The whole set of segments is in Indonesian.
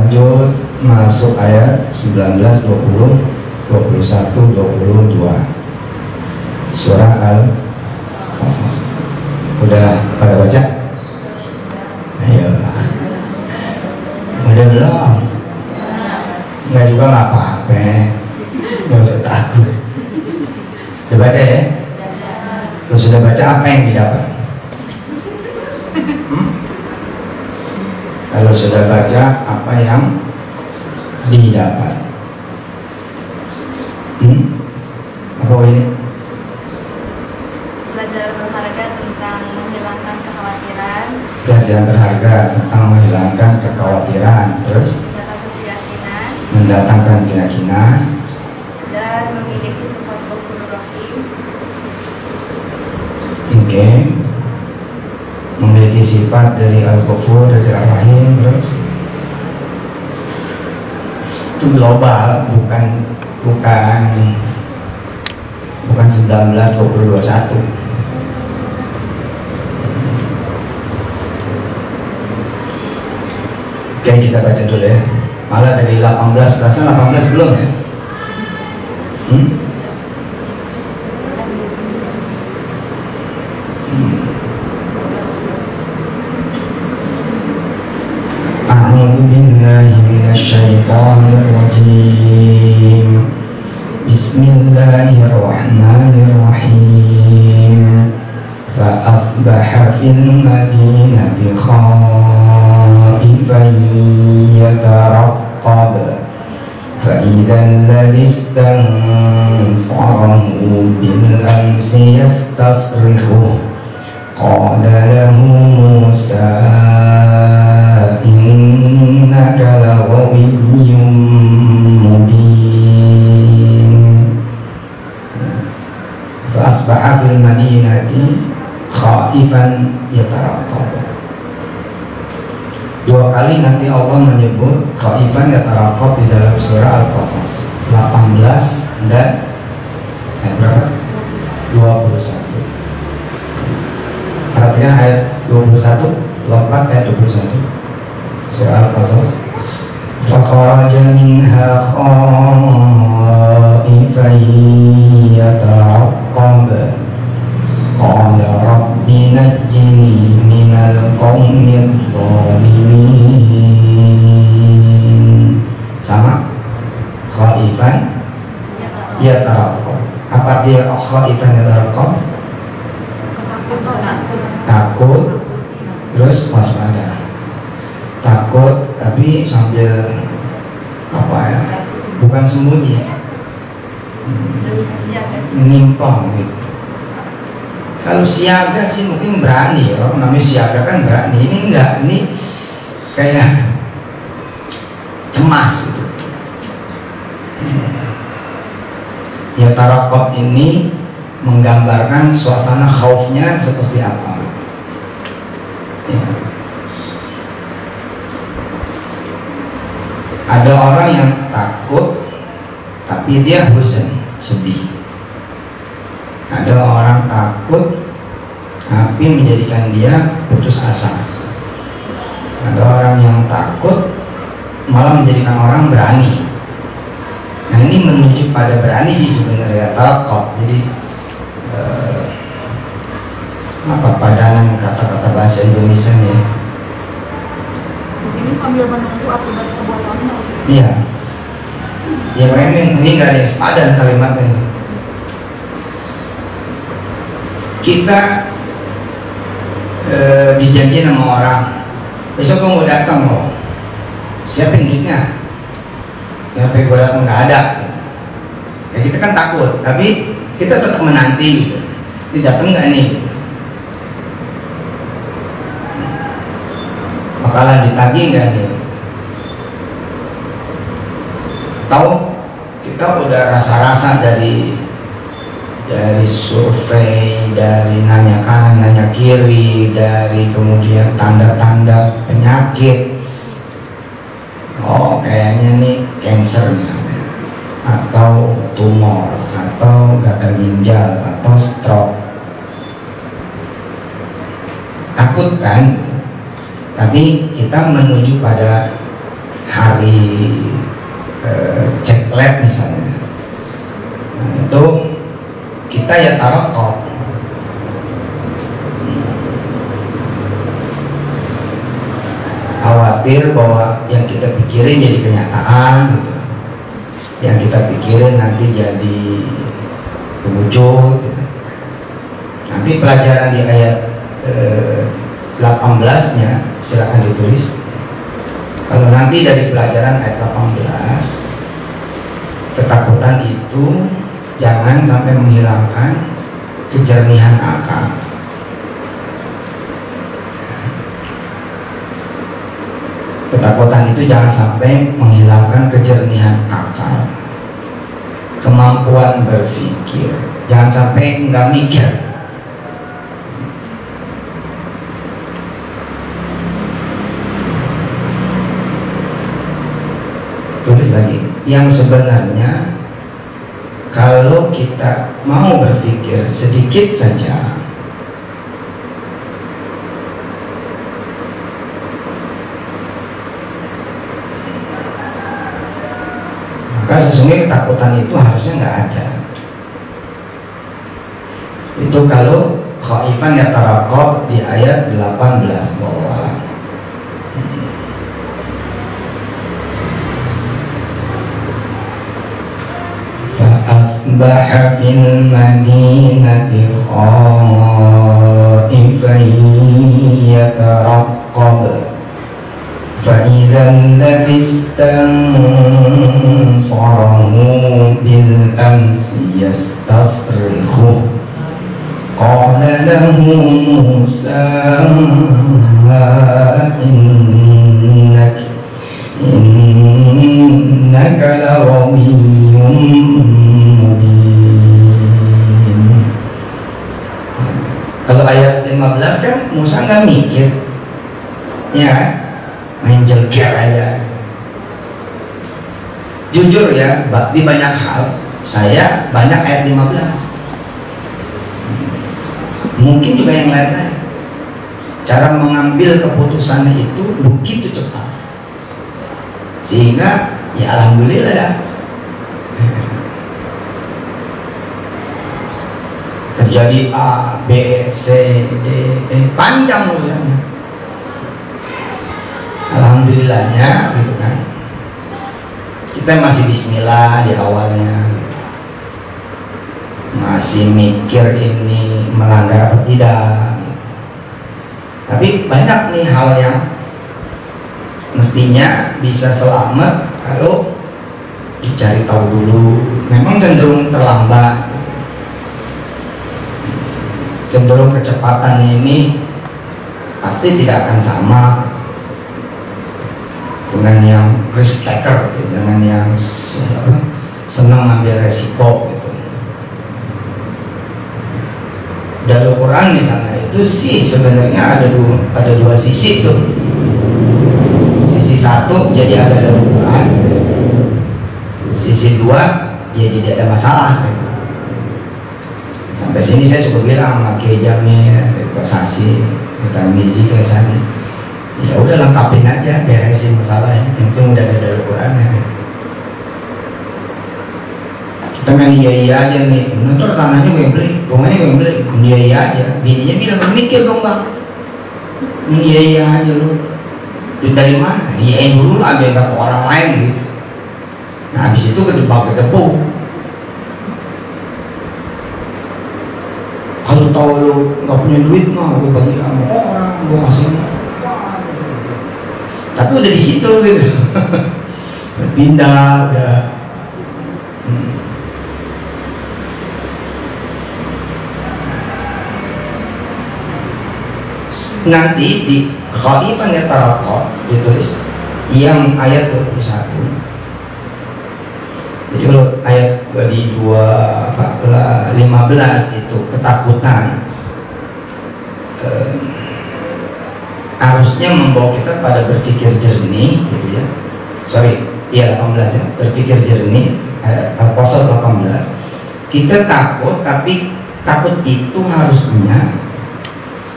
lanjut masuk ayat 19, 20, 21, 22 surah Al-Qasas. Udah pada baca? Ayo. Udah belum? Enggak juga nggak apa-apa, nggak usah takut. Udah baca ya? Kalau sudah baca apa yang didapat? Kalau sudah baca apa yang didapat? Apa ini? Pelajaran berharga tentang menghilangkan kekhawatiran. Pelajaran berharga tentang menghilangkan kekhawatiran, terus Mendatangkan keyakinan. mendatangkan keyakinan Dan memiliki sifat Ghafurur Rahim. Oke. Memiliki sifat dari Al-Ghafur, dari Ar-Rahim, terus itu global, bukan 19, 20, 21. Oke, kita baca dulu ya. Malah dari 18, perasaan 18 belum ya? A'udzu billahi minasyaitonir rajim. Bismillahirrahmanirrahim. Fa asbaha fil madinati khaifan yataraqqab. Fa idzal ladzi istansarahu bil amsi yastasrihu. Qala lahu Musa innaka laghawiyyun mubin. Fa asbaha fil madinati khaifan yataraqqab. Dua kali nanti Allah menyebut khaifan yataraqqab di dalam surah Al-Qasas 18 dan berapa? 21. Perhatikan ayat 21, 24 ayat 21 surah Al-Qasas. Faqaraja minha khaifan yataraqqab. Qala rabbi najjini minal qawmidh dhalimin. Sama? Khaifan yataraqqab. Apa dia khaifan yataraqqab? Takut, terus waspada. Takut tapi sambil apa ya? Bukan sembunyi, nimpang gitu. Kalau siaga sih mungkin berani, orang namanya siaga kan berani. Ini enggak, ini kayak cemas gitu. Ya tarakop ini menggambarkan suasana khaufnya seperti apa. Ya. Ada orang yang takut tapi dia huzn, sedih. Ada orang takut tapi menjadikan dia putus asa. Ada orang yang takut malah menjadikan orang berani. Nah ini menuju pada berani sih sebenarnya tarakop. Jadi apa padanan kata-kata bahasa Indonesia ya? Di sini sambil menunggu akibat perbuatannya. Iya. Ya memang ini nggak ada yang sepadan kalimatnya. Kita dijanji sama orang, besok gue mau datang loh, siapin duitnya. Sampai gue datang nggak ada. Ya kita kan takut, tapi kita tetap menanti gitu. Ini datang nggak nih? Bakalan ditagih nggak nih? Tahu kita udah rasa-rasa dari survei, dari nanya kanan, nanya kiri, dari kemudian tanda-tanda penyakit. Oh kayaknya nih cancer misalnya, atau tumor, atau gagal ginjal, atau stroke. Takut kan? Tapi kita menuju pada hari cek lab misalnya, nah, itu kita ya tarokob, khawatir bahwa yang kita pikirin jadi kenyataan gitu. Yang kita pikirin nanti jadi kewujud gitu. Nanti pelajaran di ayat 18 nya silakan ditulis. Kalau nanti dari pelajaran ayat 18, ketakutan itu jangan sampai menghilangkan kejernihan akal. Ketakutan itu jangan sampai menghilangkan kejernihan akal, kemampuan berpikir. Jangan sampai nggak mikir. Tulis lagi. Yang sebenarnya kalau kita mau berpikir sedikit saja, maka sesungguhnya ketakutan itu harusnya nggak ada. Itu kalau khaifan yataraqqab di ayat 18 bawah. فأصبح في المدينة خائفا يترقب فإذا الذي استنصره بالأمس يستصرخه قال له موسى إنك لغوي mubin. Kalau ayat 15 kan Musa nggak mikir, ya kan? Main jelger aja. Jujur ya, di banyak hal saya banyak ayat 15. Mungkin juga yang lain-lain. Cara mengambil keputusannya itu begitu cepat, sehingga ya alhamdulillah ya. Terjadi A, B, C, D, E, panjang urusannya. Alhamdulillahnya gitu kan, kita masih bismillah di awalnya, masih mikir ini melanggar apa tidak. Tapi banyak nih hal yang mestinya bisa selamat kalau dicari tahu dulu. Memang cenderung terlambat, cenderung kecepatan ini pasti tidak akan sama dengan yang risk taker gitu, dengan yang senang ngambil resiko gitu. Dalam Quran misalnya itu sih sebenarnya ada dua sisi tuh. Sisi satu jadi ada dalam Quran, sisi dua ya jadi ada masalah. Sampai sini saya suka bilang pakai Jamil, Sasi, Mizi, Kesani, ya udah lengkapin aja, beresin masalahnya. Mungkin udah ada dalam Quran ya. Kita main iya aja nih, ntar tanahnya gue yang beli, rumahnya gue yang beli, iya aja. Bininya bilang mikir dong bang, iya aja lu. Duit dari mana? Iyain dulu lah biar gak ke orang lain gitu. Nah habis itu ketebak-ketebuk. Kalau tahu lu nggak punya duit mah gue bagi sama orang, gue kasih sama. Tapi udah di situ gitu, pindah udah. Nanti di khaifan yataraqqab ditulis yang ayat 21. Jadi kalau ayat di 15 itu ketakutan harusnya membawa kita pada berpikir jernih gitu ya. Sorry, iya 18 ya, berpikir jernih. Al-Qasas 18. Kita takut, tapi takut itu harusnya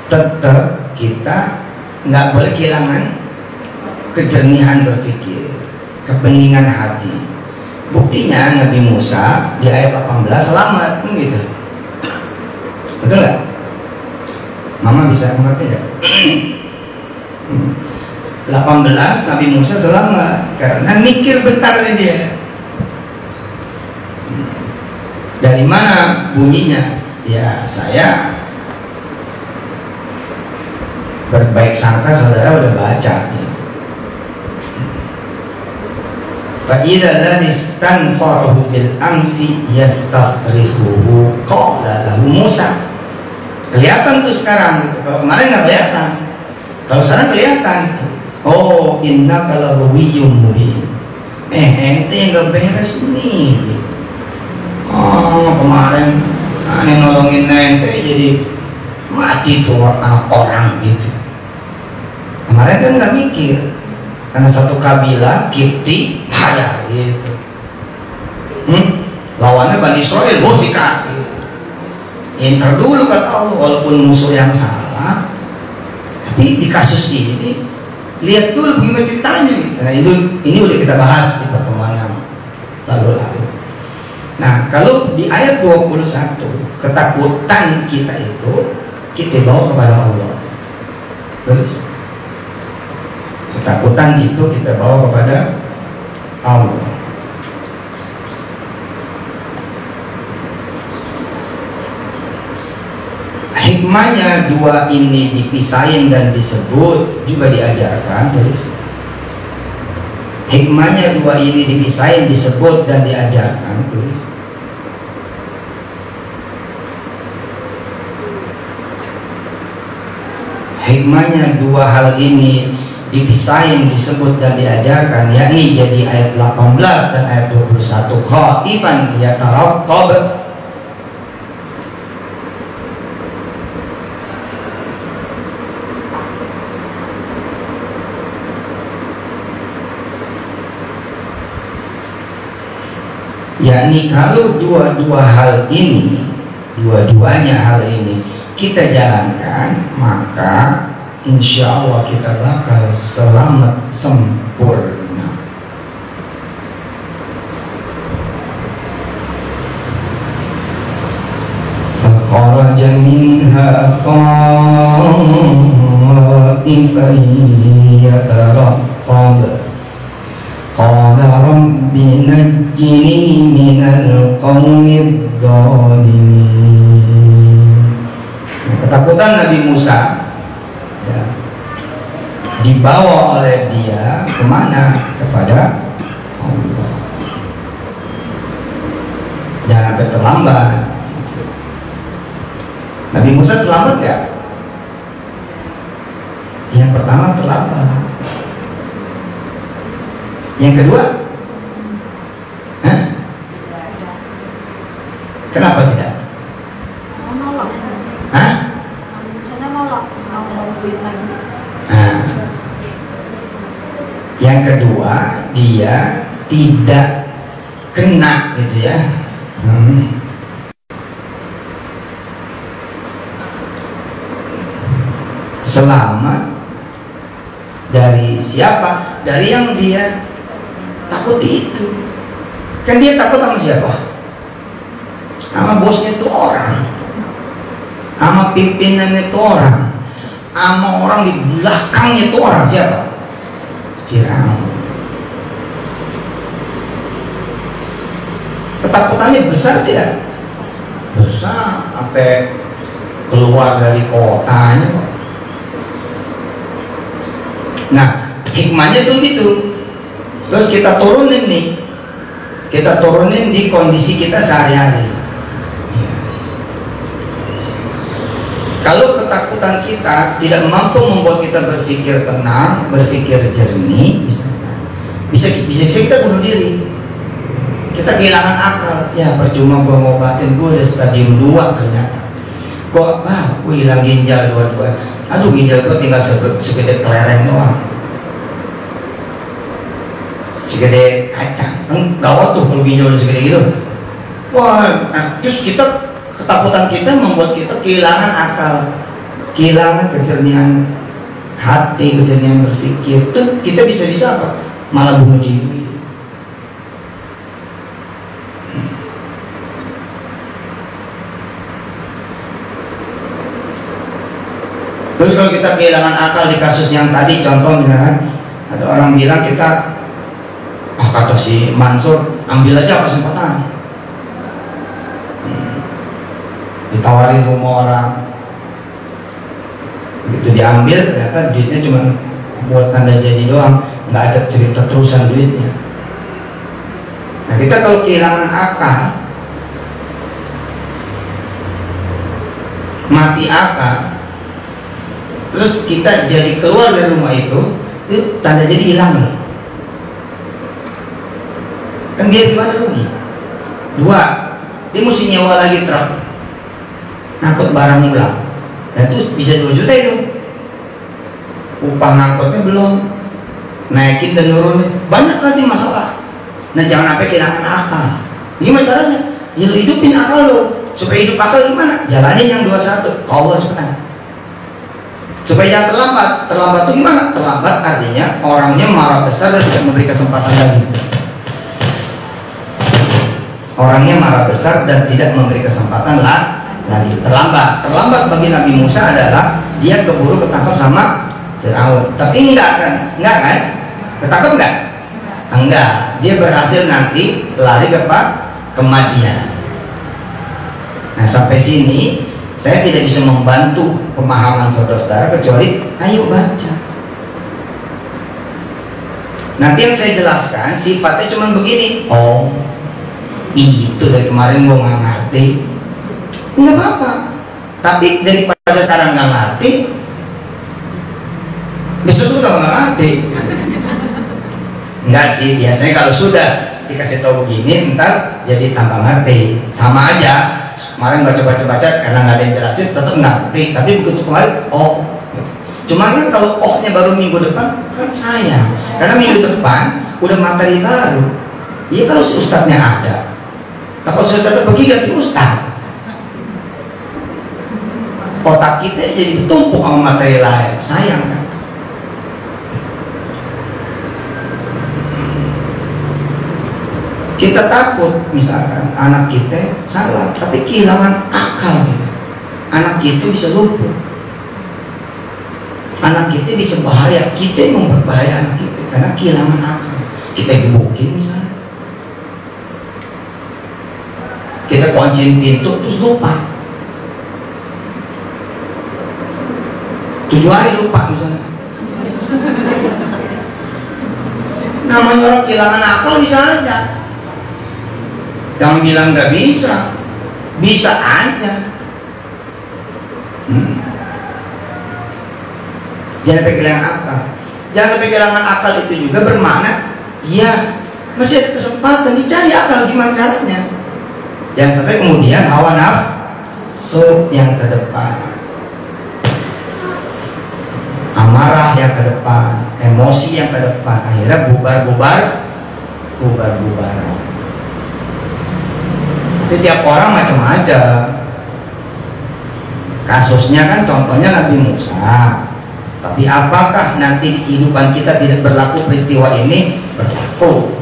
tetap kita nggak boleh kehilangan kejernihan berpikir. kebeningan hati. Buktinya Nabi Musa di ayat 18 selamat, gitu. Betul nggak? Mama bisa mengerti nggak? 18 Nabi Musa selamat karena mikir bentar dia. Dari mana bunyinya? Ya saya berbaik sangka saudara udah baca. فَإِذَا الَّذِي اسْتَنْصَرَهُ بِالْأَمْسِ يَسْتَصْرِخُهُ قَالَ لَهُ مُوسَى. Kelihatan tuh sekarang. Kalau kemarin nggak kelihatan. Kalau sekarang kelihatan. Oh, innaka laghwiyyun mubin. Ente yang gak beres nih. Oh, kemarin aneh nolongin ente jadi mati tuh anak orang gitu. Kemarin kan nggak mikir. Karena satu kabilah, Kipti, Hayar gitu. Lawannya Bani Israel, Bosika gitu. Inter dulu kata Allah, walaupun musuh yang salah, tapi di kasus ini lihat dulu bagaimana ceritanya gitu. Nah ini udah kita bahas di pertemuan yang lalu. Nah kalau di ayat 21 ketakutan kita itu kita bawa kepada Allah. Terus ketakutan itu kita bawa kepada Allah. Hikmahnya dua ini dipisahin dan disebut juga diajarkan. Terus hikmahnya dua ini dipisahin, disebut dan diajarkan. Terus hikmahnya dua hal ini dipisahin, disebut dan diajarkan, yakni jadi ayat 18 dan ayat 21 khaifan yataraqqab. Yakni kalau dua-dua hal ini, dua-duanya hal ini kita jalankan, maka insya Allah kita bakal selamat sempurna. فَخَرَجَ مِنْهَا خَائِفًا يَتَرَقَّبُ قَالَ رَبِّ نَجِّنِي مِنَ الْقَوْمِ الظَّالِمِينَ. Ketakutan Nabi Musa ya, dibawa oleh dia kemana? Kepada Allah. Jangan sampai terlambat. Nabi Musa terlambat gak? Yang pertama terlambat. Yang kedua, kenapa tidak? Menolak. Hah? Misalnya nolak, mau beli lagi. Nah, yang kedua dia tidak kena gitu ya. Selamat dari siapa? Dari yang dia takuti itu. Kan dia takut sama siapa? Sama bosnya itu orang, sama pimpinannya itu orang, sama orang di belakangnya itu orang. Siapa? Firaun. Ketakutannya besar tidak? Besar, sampai keluar dari kotanya. Nah, hikmahnya tuh gitu. Terus kita turunin nih, kita turunin di kondisi kita sehari-hari. Kalau ketakutan kita tidak mampu membuat kita berpikir tenang, berpikir jernih, bisa kita bunuh diri. Kita kehilangan akal. Ya percuma gua ngobatin, gua udah stadium 2 ternyata. Kok gua hilang ginjal dua-dua. Aduh, ginjal gua tinggal segede kelereng doang, segede kacang. Gawat tuh kalau ginjal segede gitu. Wah, terus ketakutan kita membuat kita kehilangan akal, kehilangan kejernihan hati, kejernihan berpikir. Tuh kita bisa apa? Malah bunuh diri. Terus kalau kita kehilangan akal di kasus yang tadi, contoh misalkan ada orang bilang kita, kata si Mansur, ambil aja kesempatan. Ditawarin rumah orang, begitu diambil ternyata duitnya cuma buat tanda jadi doang, nggak ada cerita terusan duitnya. Nah, kita kalau kehilangan akal, mati akal, terus kita jadi keluar dari rumah itu tanda jadi hilang loh. Kan dia gimana rugi? Dua, dia mesti nyewa lagi truk, ngangkut barang ulang, dan itu bisa 2 juta itu. Upah ngangkutnya belum, naikin dan nurunin, banyak nanti masalah. Nah, jangan sampai kehilangan akal. Gimana caranya? Ya lu hidupin akal lo. Supaya hidup akal gimana? Jalanin yang 21, Allah cepetan. Supaya jangan terlambat. Terlambat itu gimana? Terlambat artinya orangnya marah besar dan tidak memberi kesempatan lagi. Orangnya marah besar dan tidak memberi kesempatan lagi. Terlambat bagi Nabi Musa adalah dia keburu ketangkap sama Firaun. Tapi enggak kan? Ketangkap enggak? Enggak. Dia berhasil nanti lari ke Madian. Nah, sampai sini saya tidak bisa membantu pemahaman saudara-saudara kecuali ayo baca. Nanti yang saya jelaskan sifatnya cuma begini. Oh, itu dari kemarin gue nggak ngerti. Nggak apa-apa. Tapi daripada sekarang nggak ngerti, besok tuh nggak ngerti. Enggak sih, biasanya kalau sudah dikasih tahu begini, ntar jadi tambah ngerti. Sama aja. Kemarin baca-baca karena nggak ada yang jelasin, tetap ngerti. Tapi begitu kemarin, oh. Cuman kan kalau ohnya baru minggu depan, kan sayang. Karena minggu depan udah materi baru. Iya kalau si ustadznya ada. Nah, kalau si ustadznya pergi ganti ustadz, otak kita jadi bertumpuk sama materi lain. Sayang kan? Kita takut misalkan anak kita salah, tapi kehilangan akal gitu. Anak kita bisa lumpuh, anak kita bisa bahaya, kita yang memberbahaya anak kita karena kehilangan akal. Kita gebukin misalnya, kita kunciin pintu terus lupa, 7 hari lupa misalnya. Namanya orang kehilangan akal bisa aja. Jangan bilang nggak bisa, bisa aja. Jangan sampai kehilangan akal. Jangan sampai kehilangan akal itu juga bermakna, ya masih ada kesempatan dicari akal gimana caranya. Jangan sampai kemudian hawa nafsu yang ke depan, amarah yang ke depan, emosi yang ke depan, akhirnya bubar-bubar. Tiap orang macam-macam. Kasusnya kan contohnya Nabi Musa. Tapi apakah nanti di kehidupan kita tidak berlaku peristiwa ini? Berlaku.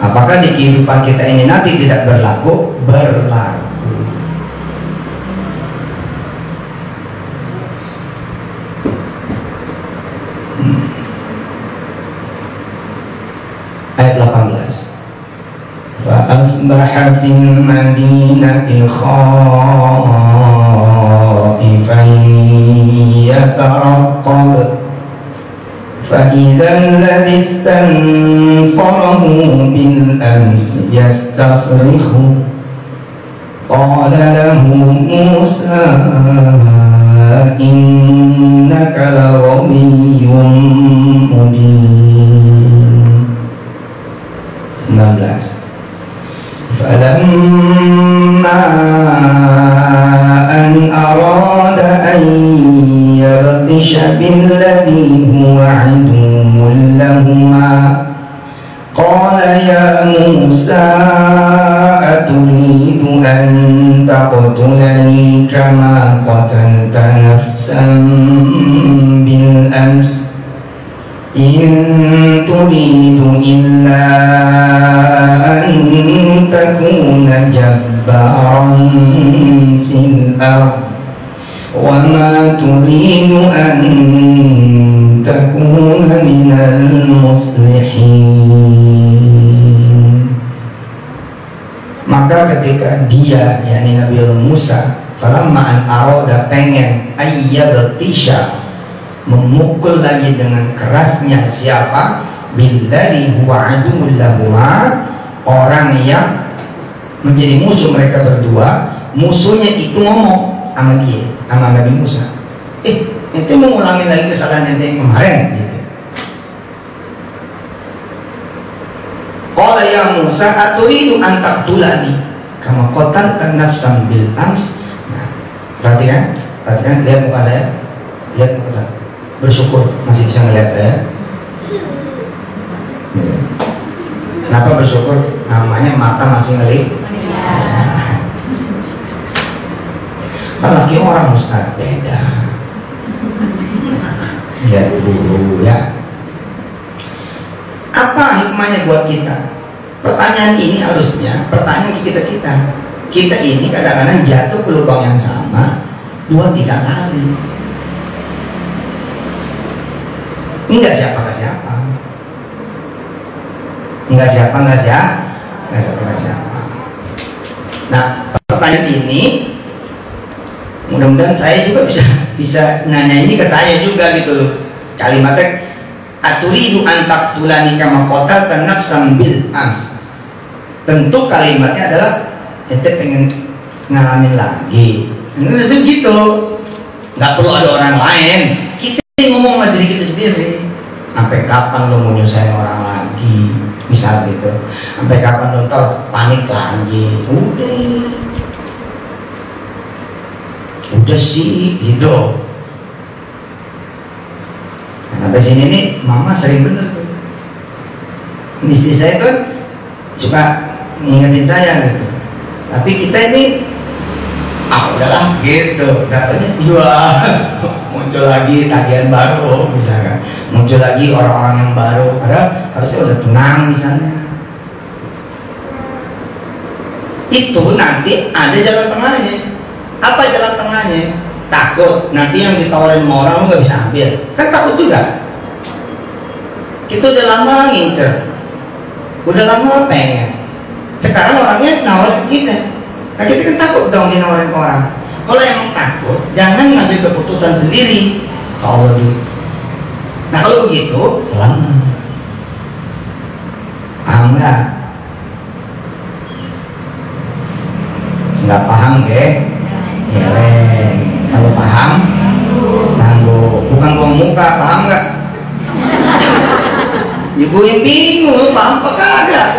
Apakah di kehidupan kita ini nanti tidak berlaku? Berlaku. Ayat 18. فأصبح في المدينة خائفا يترقب فإذا الذي استنصره بالأمس يستصرخ قال له موسى إنك لغوي مبين. 19. فلما أن أراد أن يبطش بالذي هو عدو لهما قال يا موسى أتريد أن تقتلني كما قتلت نفسا بالأمس In turidu illa an takuna jabbaran fil ardh wa ma turidu an takuna minal muslihin. Maka ketika dia, yakni Nabi Musa, falamma an aroda, pengen ayyabtisha, memukul lagi dengan kerasnya siapa? Billadhi huwa aduwwul lahuma, orang yang menjadi musuh mereka berdua. Musuhnya itu ngomong sama dia, sama Nabi Musa, itu mau ulangi lagi kesalahan yang kemarin gitu. Qala ya Musa aturidu an taqtulani kama qatalta nafsan bil ams. Nah, perhatikan, lihat muka saya, lihat muka saya. Bersyukur masih bisa melihat saya. Kenapa bersyukur? Namanya mata masih ngelihat. Laki orang Ustaz beda. Lihat dulu ya. Apa hikmahnya buat kita? Pertanyaan ini harusnya pertanyaan kita. Kita ini kadang-kadang jatuh ke lubang yang sama 2-3 kali. Enggak siapa. Nah, pertanyaan ini mudah-mudahan saya juga bisa nanya ini ke saya juga gitu loh. Kalimatnya aturidu an taqtulani kama qatalta nafsan bil ams. Tentu kalimatnya adalah ente pengen ngalamin lagi. Ini gitu. Nggak perlu ada orang lain. Kita ngomong sama diri kita sendiri. Sampai kapan lo mau nyusahin orang lagi? Misal gitu. Sampai kapan lo ntar panik lagi? Udah sih gitu. Sampai sini nih mama sering bener tuh. Istri saya tuh suka ngingetin saya gitu. Tapi kita ini udahlah gitu. Katanya jual muncul lagi tagihan baru misalkan. Muncul lagi orang-orang yang baru. Padahal harusnya udah tenang misalnya. Itu nanti ada jalan tengahnya. Apa jalan tengahnya? Takut nanti yang ditawarin sama orang lu gak bisa ambil. Kan takut juga. Kita udah lama ngincer, udah lama pengen. Sekarang orangnya nawarin kita. Nah kita kan takut dong dinawarin ke orang. Kalau emang takut, jangan ngambil keputusan sendiri. Kalau dulu. Nah kalau begitu, selamat. Paham nggak? Nggak paham deh. Geleng. Kalau paham, tangguh. Bukan buang muka, paham nggak? Gue yang bingung, paham apa kagak?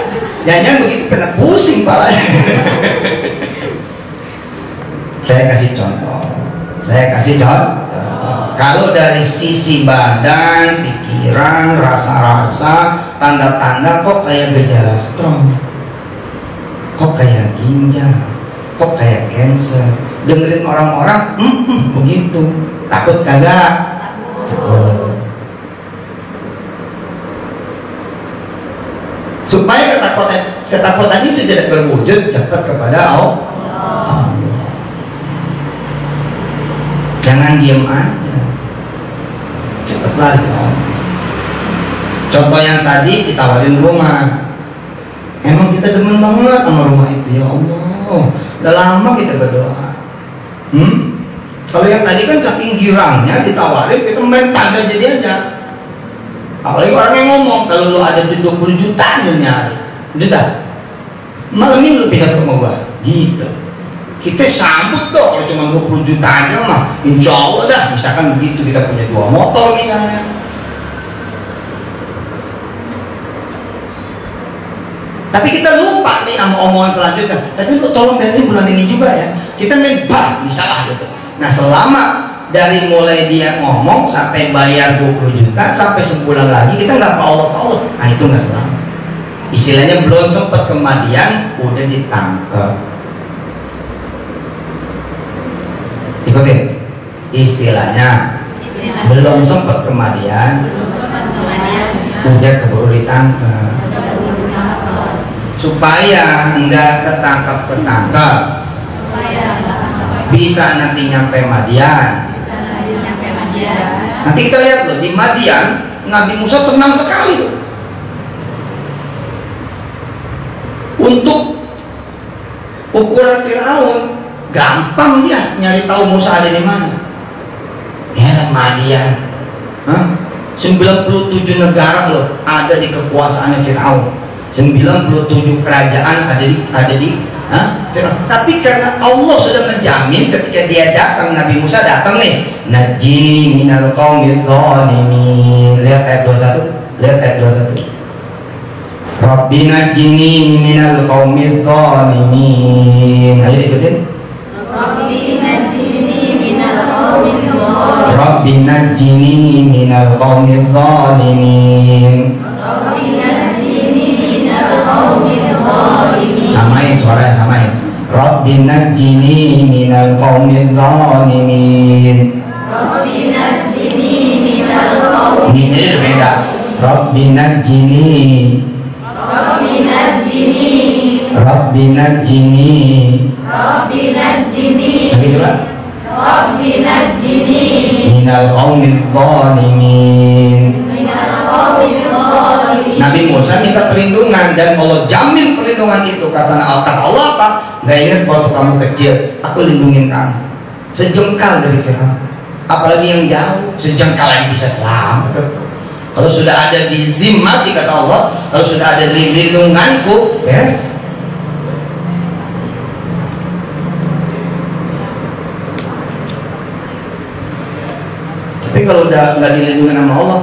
Jangan begitu kena pusing palanya. Saya kasih contoh. Kalau dari sisi badan, pikiran, rasa-rasa, tanda-tanda kok kayak gejala stroke, kok kayak ginjal, kok kayak cancer. Dengerin orang-orang, begitu. Takut kagak? Supaya ketakutan itu tidak berwujud, cepat kepada Allah. Jangan diam aja, cepat lari. Contoh yang tadi ditawarin rumah, emang kita demen banget sama rumah itu. Ya Allah, udah lama kita berdoa. Kalau yang tadi kan saking girangnya ditawarin, kita main tangga jadi aja. Apalagi orang yang ngomong, kalau lu ada 20 juta aja nyari, udah malam ini lu pindah ke rumah gua, gitu. Kita sambut dong, kalau cuma 20 juta aja mah, insya Allah dah. Misalkan begitu, kita punya 2 motor misalnya. Tapi kita lupa nih sama omongan selanjutnya. Tapi lu tolong bensin bulan ini juga ya. Kita main misalnya gitu. Nah selama dari mulai dia ngomong sampai bayar 20 juta sampai sebulan lagi kita nggak kaulur-kaulur, nah itu nggak selamat. Istilahnya belum sempat kemadian udah ditangkap. Ikutin istilahnya belum sempat kemadian udah keburu ditangkap. Supaya enggak ketangkap, bisa nanti nyampe Madian. Nanti kita lihat loh, di Madian Nabi Musa tenang sekali loh. Untuk ukuran Firaun gampang dia nyari tahu Musa ada di mana. Ya Madian, 97 negara loh ada di kekuasaannya Firaun. 97 kerajaan ada di Firaun. Tapi karena Allah sudah menjamin ketika dia datang, Nabi Musa datang nih, najini minal qaumidz zalimin. Lihat ayat 21. Lihat ayat 21. Rabbi najini minal qaumidz zalimin. Ayo ikutin. Rabbi najini minal qaumidz zalimin. Rabbi najini minal qaumidz zalimin. Rabbi najini minal qaumidz zalimin. Samain suaranya, samain. Rabbi najini minal qaumidz zalimin. Rabbi najini minal qaumidz. Ini berbeda. Rabbi najini. Rabbi najini. Rabbi najini. Rabbi najini. Lagi coba. Rabbi najini Minal qaumidz zalimin. minal qaumidz zalimin. Nabi Musa minta perlindungan dan Allah jamin perlindungan itu. Kata Allah apa? Gak ingat waktu kamu kecil, aku lindungin kamu sejengkal dari Firaun. Apalagi yang jauh, sejengkal yang bisa selamat. Kalau sudah ada di zimmati, kata Allah, kalau sudah ada di lindunganku, yes. Tapi kalau udah nggak dilindungi sama Allah,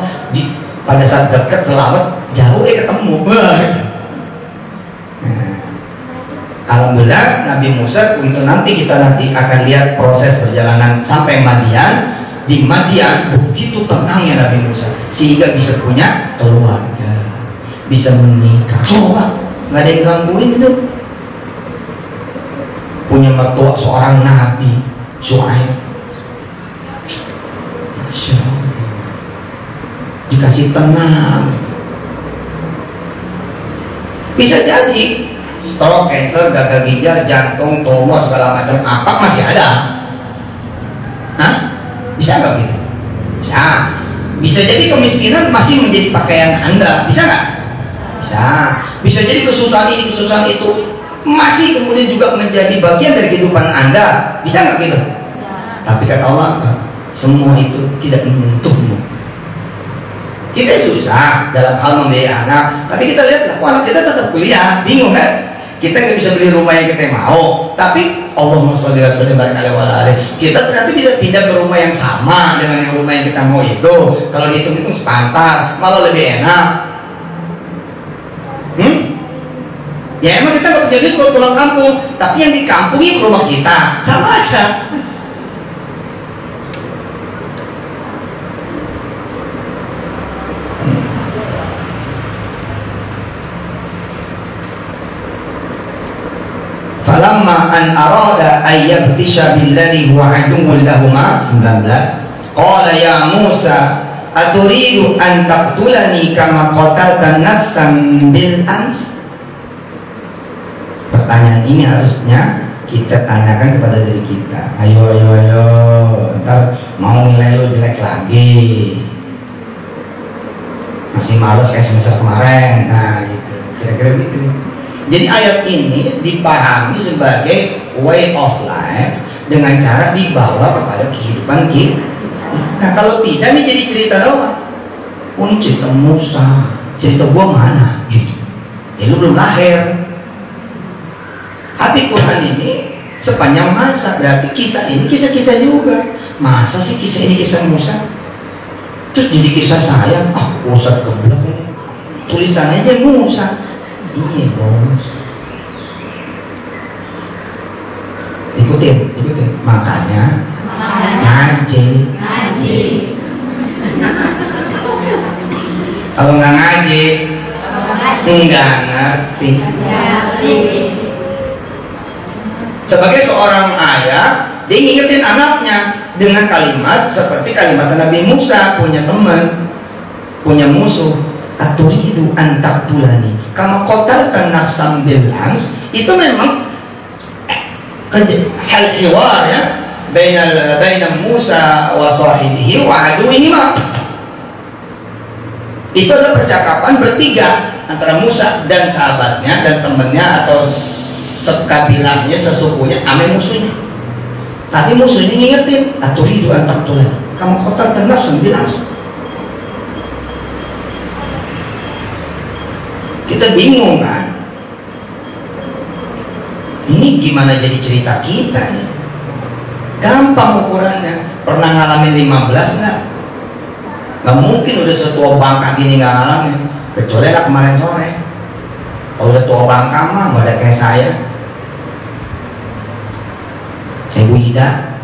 pada saat dekat selamat, jauh ketemu. Alhamdulillah Nabi Musa itu kita nanti akan lihat proses perjalanan sampai Madian. Di Madian begitu tenangnya Nabi Musa sehingga bisa punya keluarga, bisa menikah. Coba nggak ada yang gangguin itu. Punya mertua seorang Nabi Syuaib. Masya Allah, dikasih tenang. Bisa jadi stroke, cancer, gagal ginjal, jantung, tumor, segala macam apa masih ada. Hah? Bisa nggak gitu? Bisa. Bisa jadi kemiskinan masih menjadi pakaian Anda. Bisa nggak? Bisa. Bisa jadi kesusahan ini, kesusahan itu masih kemudian juga menjadi bagian dari kehidupan Anda. Bisa nggak gitu? Bisa. Tapi kata Allah apa? Semua itu tidak menyentuhmu. Kita susah dalam hal membiayai anak, tapi kita lihat lah, anak kita tetap kuliah, bingung kan? Kita nggak bisa beli rumah yang kita mau, tapi Allahumma sholli wa sallim barangkali kita ternyata bisa pindah ke rumah yang sama dengan yang rumah yang kita mau itu. Kalau dihitung-hitung sepantar, malah lebih enak. Ya emang kita nggak punya duit kalau pulang kampung, tapi yang di kampung itu rumah kita, sama aja. Falamma an arada ayyabtisha billadhi huwa aduwwun lahuma 19 qala ya Musa aturidu an taqtulani kama qatalta nafsan bil ams. Pertanyaan ini harusnya kita tanyakan kepada diri kita. Ayo ntar mau nilai lu jelek lagi, masih males kayak semester kemarin. Nah gitu, kira-kira gitu. Jadi ayat ini dipahami sebagai way of life dengan cara dibawa kepada kehidupan kita. Nah kalau tidak, ini jadi cerita doang. Oh ini cerita Musa, cerita gua mana? Gitu. Ya lu belum lahir. Tapi Quran ini sepanjang masa, berarti kisah ini kisah kita juga. Masa sih kisah ini kisah Musa? Terus jadi kisah saya? Ustadz keblok ini. Tulisannya aja Musa. Iya bos. Ikutin. Makanya ngaji. Kalau nggak ngaji, nggak ngerti. Sebagai seorang ayah, dia ngingetin anaknya dengan kalimat seperti kalimat Nabi Musa, punya teman, punya musuh. aturidu an taqtulani kama qatalta nafsan bil ams, itu memang hal hiwar ya baina Musa wa sahibihi wa aduwihima. Itu adalah percakapan bertiga antara Musa dan sahabatnya dan temannya atau sekabilahnya, sesukunya, ame musuhnya. Tapi musuhnya ngingetin, aturidu an taqtulani kama qatalta nafsan bil ams. Kita bingung kan, ini gimana jadi cerita kita nih? Gampang ukurannya. Pernah ngalamin 15 nggak? Nggak mungkin udah setua bangka gini nggak ngalamin, kecuali lah kemarin sore. Kalau udah tua bangka mah nggak ada kayak saya Bu Ida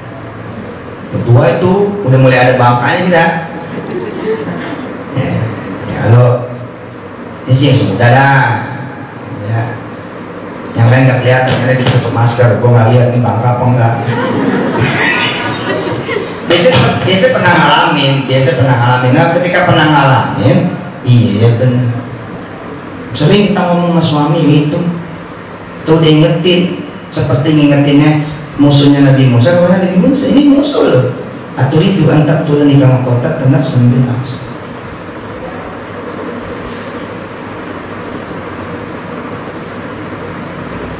berdua itu udah mulai ada bangkanya tidak? Ya kalau ini sih yang sudah dah ya. Yang lain nggak kelihatan karena ditutup masker, gue nggak lihat nih bangka apa enggak. biasa pernah ngalamin. Nah, ketika pernah ngalamin, iya benar. Sering kita ngomong sama suami itu, tuh dia ingetin, seperti ngingetinnya musuhnya Nabi Musa. Karena Nabi Musa ini musuh loh. Aturidu an taqtulani kama qatalta nafsan bil ams.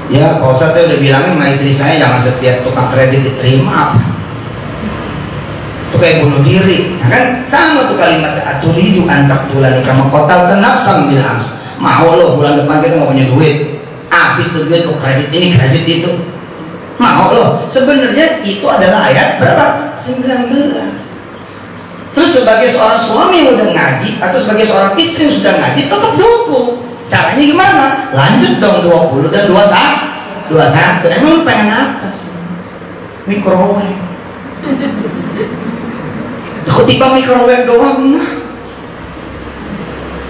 Ya, Pak Ustadz saya udah bilangin sama istri saya jangan setiap tukang kredit diterima apa. Itu kayak bunuh diri. Nah kan sama tuh kalimat aturidu an taqtulani kama qatalta nafsan bil ams. Mau lo bulan depan kita nggak punya duit, habis tuh duit tuh kredit ini kredit itu. Mau lo. Sebenarnya itu adalah ayat berapa? 19. Terus sebagai seorang suami yang udah ngaji atau sebagai seorang istri yang sudah ngaji tetap dukung. Caranya gimana? Lanjut dong 20 dan 21. Emang lu pengen apa sih? Microwave. Ketimbang microwave doang nah.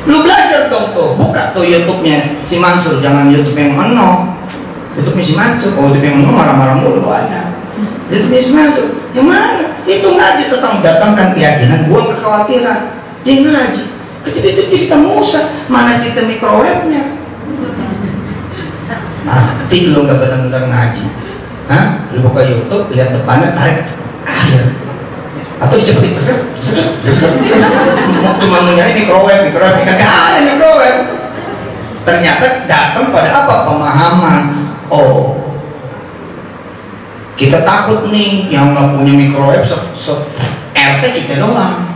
Lu belajar dong tuh, buka tuh YouTube-nya si Mansur, jangan YouTube yang menok. YouTube-nya si Mansur, kalau YouTube yang menok marah-marah mulu banyak. YouTube-nya si Mansur, yang mana? Itu ngaji tentang datangkan keyakinan, buang kekhawatiran. Dia ngaji. Ketika itu cerita Musa, mana cerita microwave-nya? Pasti lu gak benar-benar ngaji. Hah? Lu buka YouTube, lihat depannya, tarik air. Atau dicepetin, cuma mencari microwave, kagak ada microwave. Ternyata datang pada apa? Pemahaman. Oh, kita takut nih yang nggak punya microwave RT kita doang.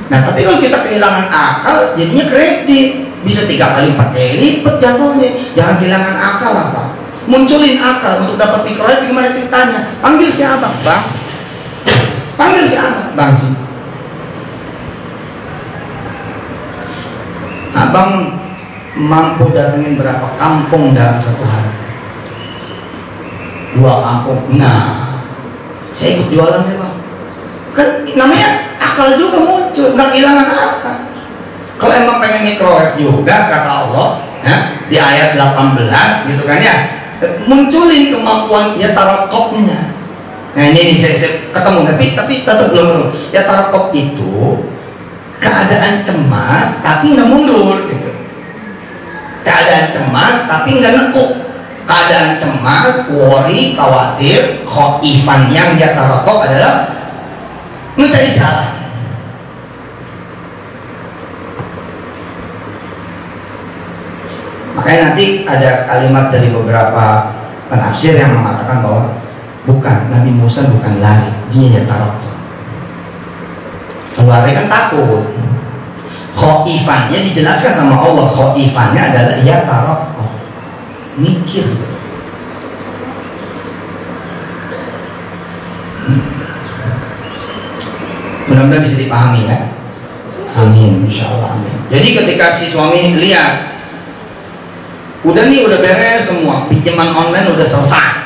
Nah tapi kalau kita kehilangan akal, jadinya kredit bisa 3 kali 4 kali lipat jatuhnya. Jangan kehilangan akal apa? Munculin akal untuk dapat microwave. Gimana ceritanya? Panggil siapa? Bang. Panggil siapa? Bang sih. Abang mampu datengin berapa kampung dalam 1 hari? 2 kampung. Nah, saya ikut jualan deh bang. Kan namanya akal juga muncul, nggak kehilangan akal. Kalau emang pengen microwave juga kata Allah ya, di ayat 18 gitu kan ya, munculin kemampuan ya tarakoknya. Nah ini saya ketemu tapi tetap belum ya tarakok itu keadaan cemas tapi nggak mundur gitu. Keadaan cemas tapi nggak nekuk. Keadaan cemas, worry, khawatir, khaifan yang dia tarakok adalah mencari jalan. Makanya nanti ada kalimat dari beberapa penafsir yang mengatakan bahwa bukan, Nabi Musa bukan lari, dia ya tarakok. Lari kan takut. Khaifannya dijelaskan sama Allah, khaifannya adalah ya tarakok, mikir. Mudah-mudahan bisa dipahami ya. Amin, insyaallah. Jadi ketika si suami lihat udah beres semua, pinjaman online udah selesai.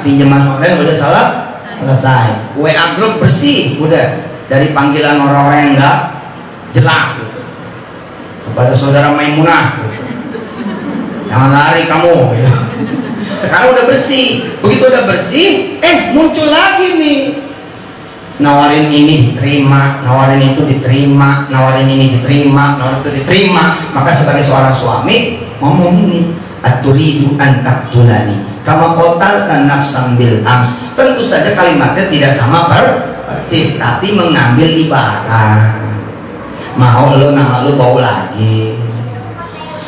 Pinjaman online udah selesai. WA grup bersih udah dari panggilan orang-orang yang enggak jelas gitu. Kepada saudara Maimunah gitu. Jangan lari kamu gitu. Sekarang udah bersih. Begitu udah bersih, muncul lagi nih nawarin ini diterima, nawarin itu diterima, nawarin ini diterima, nawarin itu diterima. Maka sebagai seorang suami ngomong ini, aturidu an taqtulani kama qatalta nafsan bil ams. Tentu saja kalimatnya tidak sama persis, tapi mengambil ibarat. Mau lo nama lo bau lagi.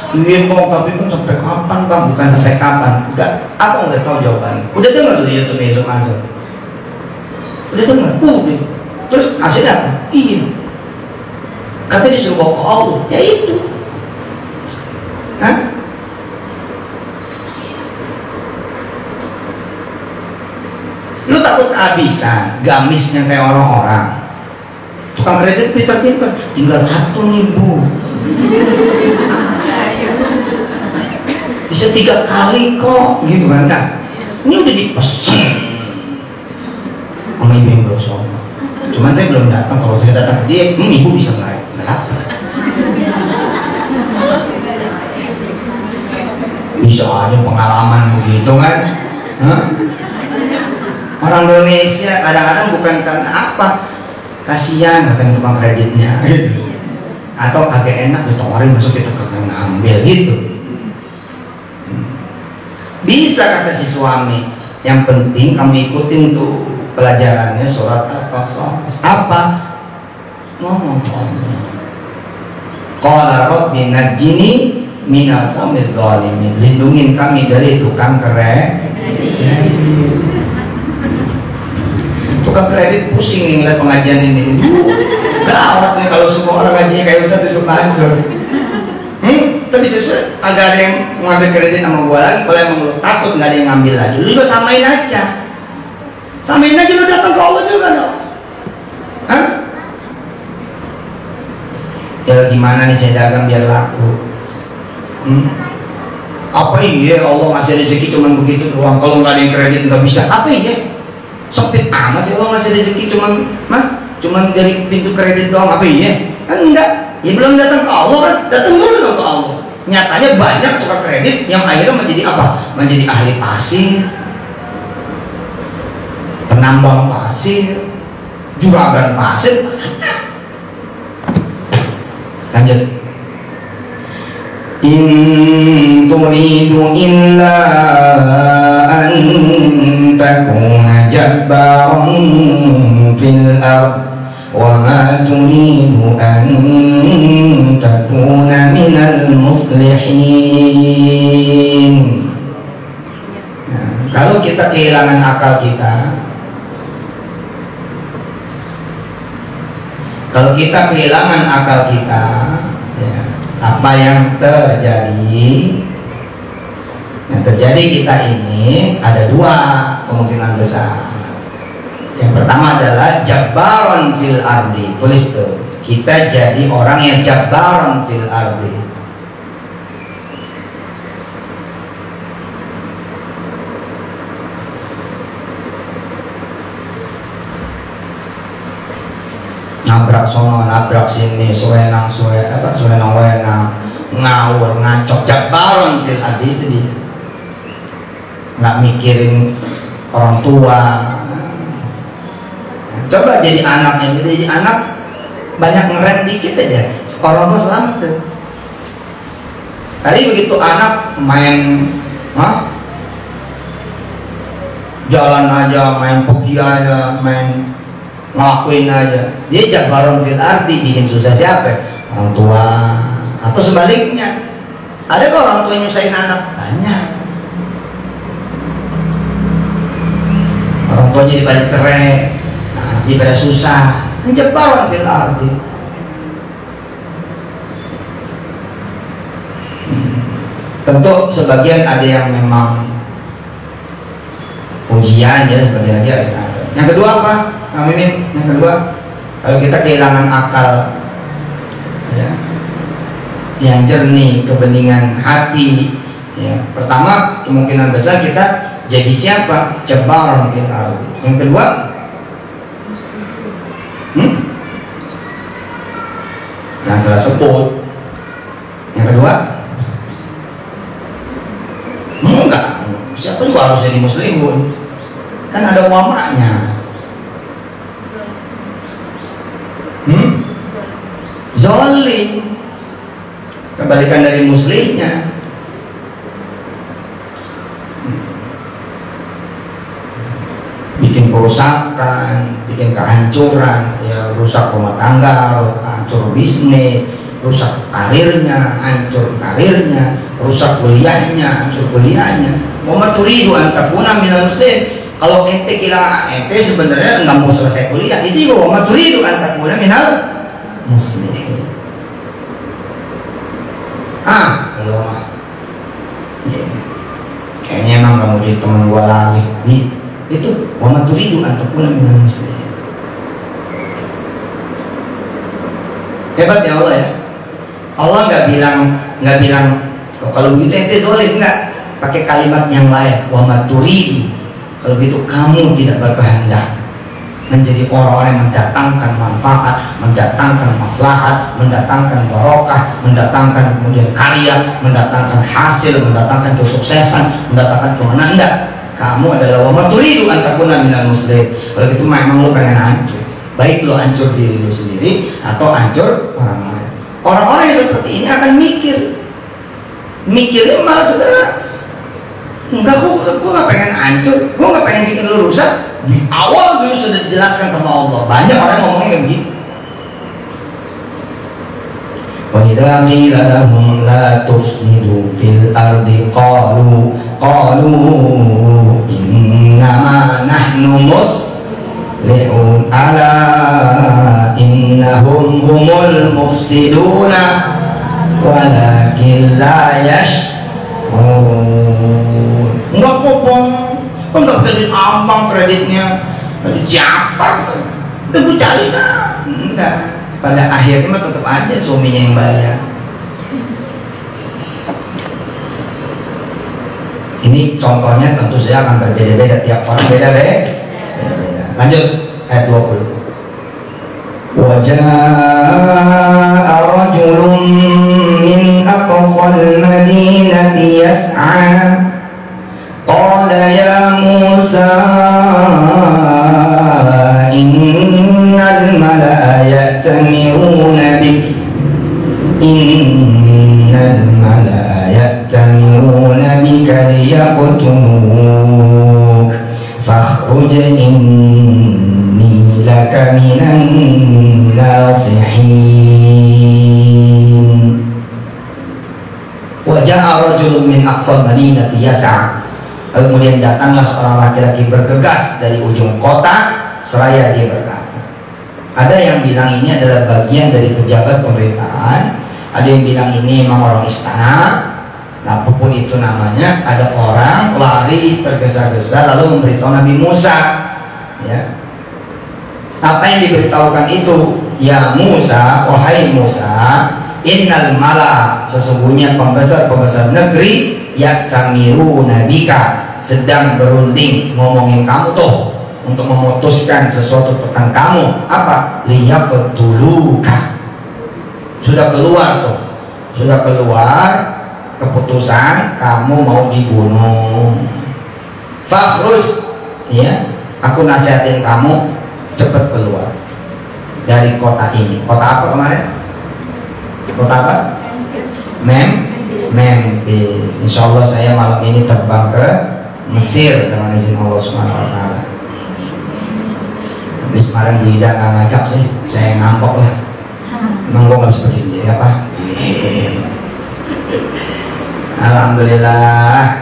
Iya bang, tapi kan sampai kapan bang? Bukan sampai kapan. Enggak, aku udah tahu jawaban. Udah dengar tuh YouTube besok masuk. Udah dengar? Udah. Terus hasilnya apa? Iya. Katanya disuruh bawa ke Allah. Ya itu. Hah? Lu takut kehabisan, gamisnya kayak orang-orang. Tukang kredit pintar-pintar, tinggal satu nih bu. Bisa 3 kali kok, gitu kan? Ini udah dipesen sama ibu yang belum sombong. Cuman saya belum datang. Kalau saya datang ke dia, ibu bisa nggak lapar. Bisa aja pengalaman begitu kan? Hah? Orang Indonesia kadang-kadang bukan karena apa, kasihan katanya tukang kreditnya gitu, atau agak enak ditawarin masuk kita kagak ngambil gitu. Bisa kata si suami, yang penting kamu ikutin tuh pelajarannya surat Al-Qasas. Apa? Ngomong qala rabbi najjini minal qawmidz zalimin, lindungin kami dari tukang kredit. Tukang kredit pusing ngeliat pengajian ini. Gawat nih kalau semua orang ngajinya kayak Ustaz itu hancur. Tapi bisa agak ada yang mengambil kredit sama gua lagi. Kalau emang lu takut nggak ada yang ngambil lagi, lu juga samain aja. Samain aja, lu datang ke Allah juga dong. Hah? Ya gimana nih saya dagang biar laku? Apa iya Allah ngasih rezeki cuman begitu doang? Kalau nggak ada yang kredit nggak bisa. Apa iya? Sempit amat sih Allah ngasih rezeki cuman dari pintu kredit doang. Apa iya? Kan enggak. Ya belum datang ke Allah kan? Datang dulu dong ke Allah. Nyatanya banyak tukang kredit yang akhirnya menjadi apa? Menjadi ahli pasir, penambang pasir, juragan pasir. Lanjut. In turidu illa an takuna jabbaran fil ard wa ma turidu an takuna minal muslihin. Nah, kalau kita kehilangan akal kita, kalau kita kehilangan akal kita, ya, apa yang terjadi? Yang terjadi kita ini ada 2 kemungkinan besar. Yang pertama adalah jabbaron fil ardi. Tulis tuh, kita jadi orang yang jabbaron fil ardi. Nabrak sono, nabrak sini, suwenang, ngawur, ngacok, jabbaron fil ardi. Itu dia, nggak mikirin orang tua. Coba jadi anaknya, jadi anak banyak ngerem dikit aja, orang tua selamat tuh. Tadi begitu anak main, jalan aja, main pergi aja, main ngelakuin aja, dia jabbaron fil ardi, bikin susah siapa? Orang tua. Atau sebaliknya, ada kok orang tua yang nyusahin anak? Banyak. Orang tua jadi pada cerai, jadi pada susah, jabbaron fil ardi. Tentu sebagian ada yang memang ujian ya, sebagian aja ada. Yang kedua apa? Mimin, yang kedua, kalau kita kehilangan akal ya, yang jernih, kebeningan hati ya, pertama kemungkinan besar kita jadi siapa? Jabbaron fil ardi. Yang kedua, yang salah sebut. Yang kedua, enggak, siapa juga harus jadi muslimun, kan ada ulamanya. Zolim. Kebalikan dari muslimnya. Bikin kerusakan, bikin kehancuran, ya rusak rumah tangga, hancur bisnis, rusak karirnya, hancur karirnya, rusak kuliahnya, hancur kuliahnya. Muhammad turidu antakuna minal muslim. Kalau ente kira ente sebenarnya nggak mau selesai kuliah, itu juga Muhammad turidu antakuna minal muslim. Belum mah. Kayaknya emang nggak mau jadi teman gua lagi. Itu Muhammad turidu antakuna minal muslim. Hebat ya Allah ya. Allah nggak bilang kalau begitu ente zolim, nggak, pakai kalimat yang lain, wa maturidu. Kalau begitu kamu tidak berkehendak menjadi orang-orang yang mendatangkan manfaat, mendatangkan maslahat, mendatangkan barokah, mendatangkan kemudian karya, mendatangkan hasil, mendatangkan kesuksesan, mendatangkan kemenangan. Enggak, kamu adalah wa maturidu antakuna minal muslim. Kalau gitu memang lu pengen hancur, baik lu hancur diri lu sendiri atau hancur orang lain. Orang-orang yang seperti ini akan mikirnya malah sederhana. Enggak, gue gak pengen hancur, gue gak pengen bikin lu rusak. Di awal dulu sudah dijelaskan sama Allah. Banyak orang yang ngomongnya kayak begitu. Wa idza qila lahum la tufsidu fil ardi qalu innama nahnu muslihun ala innahum humul mufsiduna walakin la yash'urun. Enggak kopong, enggak kredit ambang, kreditnya kredit siapa? Itu cari lah. Enggak, pada akhirnya mah tetap aja suaminya yang bayar. Ini contohnya tentu saja akan berbeda-beda, tiap orang beda-beda. Lanjut ayat 20. وجاء رجل من أقصى المدينة يسعى قال يا موسى إن الملأ يأتمرون بك ليقتلوك فاخرج إني لك من الناصحين. وجاء رجل من أقصى المدينة يسعى. Kemudian datanglah seorang laki-laki bergegas dari ujung kota seraya dia berkata. Ada yang bilang ini adalah bagian dari pejabat pemerintahan, ada yang bilang ini memang orang istana. Nah, apapun itu namanya, ada orang lari tergesa-gesa lalu memberitahu Nabi Musa. Ya. Apa yang diberitahukan itu? Ya Musa, wahai Musa, innal mala, sesungguhnya pembesar-pembesar negeri yaktamiru nabika, sedang berunding ngomongin kamu tuh untuk memutuskan sesuatu tentang kamu. Apa? Liyaqtuluka. Sudah keluar tuh, sudah keluar keputusan kamu mau dibunuh. Fakhruj, ya, aku nasihatin kamu cepat keluar dari kota ini. Kota apa kemarin? Kota apa? Memphis. Insya Allah saya malam ini terbang ke Mesir dengan izin Allah Subhanahu Wa Taala. Habis kemarin Bu Ida nggak ngajak sih, saya ngambek lah. Emang gue nggak bisa pergi sendiri apa? Alhamdulillah.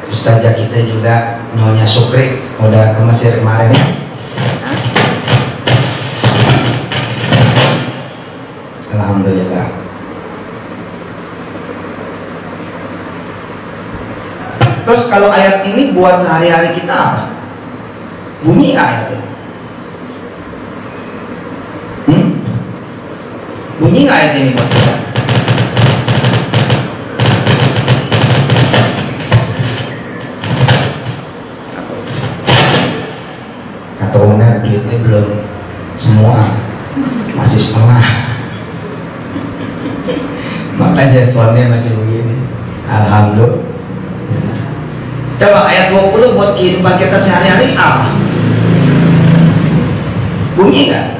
Ustazah kita juga Nyonya Sukri udah ke Mesir kemarin ya. Alhamdulillah. Terus kalau ayat ini buat sehari-hari kita apa? Bunyi ayat ini? Bunyi nggak ayat ini buat kita? Atau benar duitnya belum semua, masih setengah. Makanya soalnya masih begini. Alhamdulillah. Coba ayat 20 buat kehidupan kita sehari-hari apa? Bunyi nggak?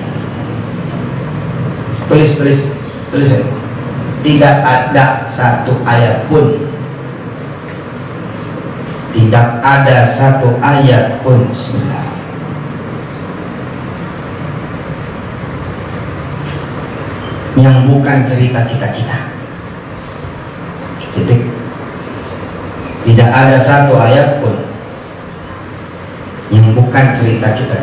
Tulis ya. Tidak ada satu ayat pun, tidak ada satu ayat pun, bismillah, yang bukan cerita kita. Titik. Tidak ada satu ayat pun yang bukan cerita kita.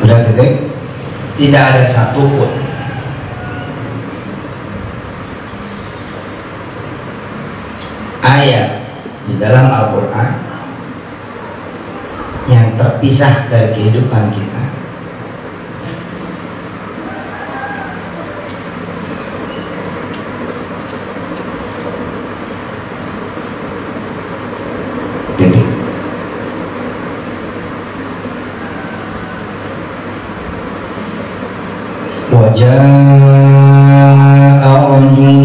Udah titik. Tidak ada satupun ayat di dalam Al-Quran yang terpisah dari kehidupan kita. Titik. وجاء رجل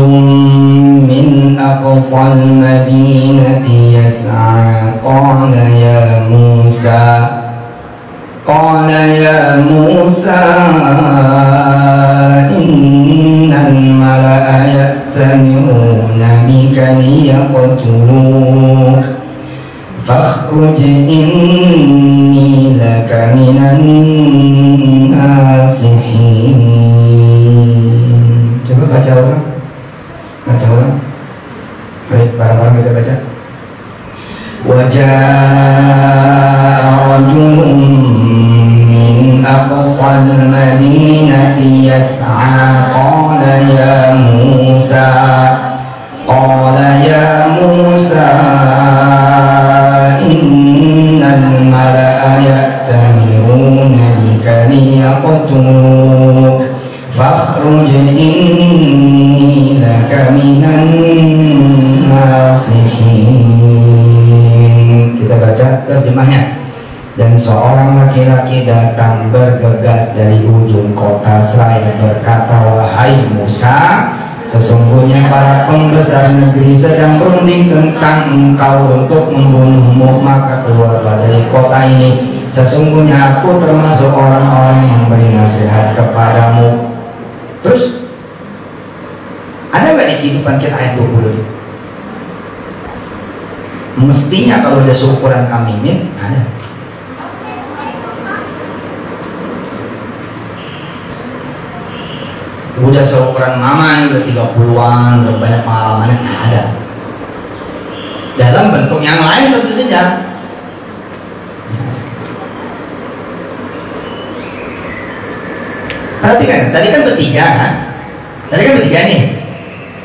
من أقصى المدينة يسعى قال يا موسى إن الملأ يأتمرون بك ليقتلوك فاخرج إني لك من الناصحين. Coba baca ulang. Baik, bareng-bareng kita baca. وجاء رجل من أقصى المدينة يسعى قال يا موسى إن الملأ يأتمرون بك ليقتلوك فاخرج إني لك من الناصحين. Kita baca terjemahnya. Dan seorang laki-laki datang bergegas dari ujung kota seraya berkata, wahai Musa, sesungguhnya para pembesar negeri sedang berunding tentang engkau untuk membunuhmu, maka keluarlah dari kota ini. Sesungguhnya aku termasuk orang-orang yang memberi nasihat kepadamu. Terus ada nggak di kehidupan kita ayat 20? Mestinya kalau udah seukuran kami ini ada. Udah seukuran mama nih, udah 30-an, udah banyak pengalamannya, ada. Dalam bentuk yang lain tentu saja. Perhatikan, tadi kan bertiga kan? Tadi kan bertiga nih.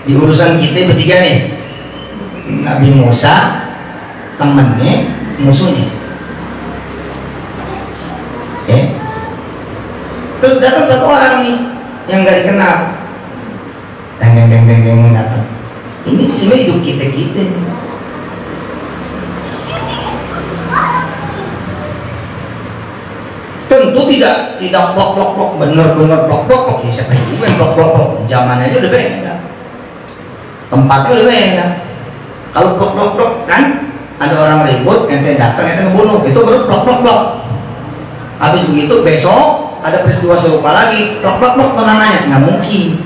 Di urusan kita bertiga nih. Nabi Musa, temennya, musuhnya. Terus datang satu orang nih yang gak dikenal, deng datang. Ini sebenarnya hidup kita. Tentu tidak blok bener blok. Ya, siapa juga yang blok. Zamannya aja udah beda, tempatnya udah beda. Kalau blok kan ada orang ribut, ente datang, ente ngebunuh, itu baru blok. Habis begitu besok ada peristiwa serupa lagi, blok penangannya, nggak mungkin,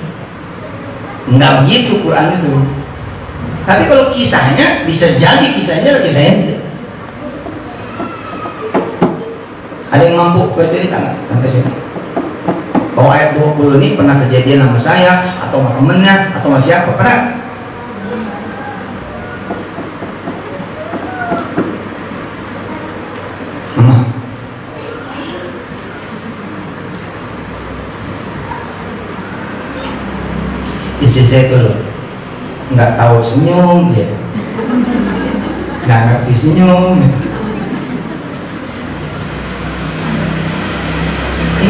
nggak begitu Quran itu. Tapi kalau kisahnya bisa jadi kisahnya ente. Ada yang mampu bercerita nggak sampai sini? Bahwa ayat 20 ini pernah kejadian sama saya atau sama temennya atau sama siapa, pernah? Istri saya itu loh nggak tahu senyum, dia nggak ngerti senyum.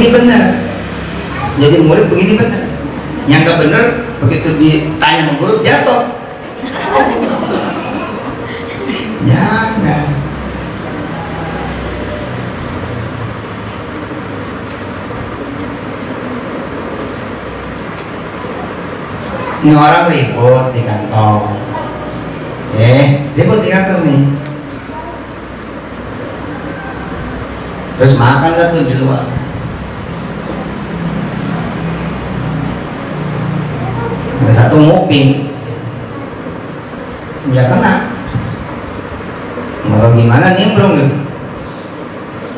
Ini benar, jadi murid begini benar. Yang nggak benar begitu ditanya sama guru jatuh. Jangan. Ini orang ribut di kantor. Ribut di kantor nih. Terus makan dah tuh di luar. Ada satu nguping, ya kena. Mau gimana nimbrung nih?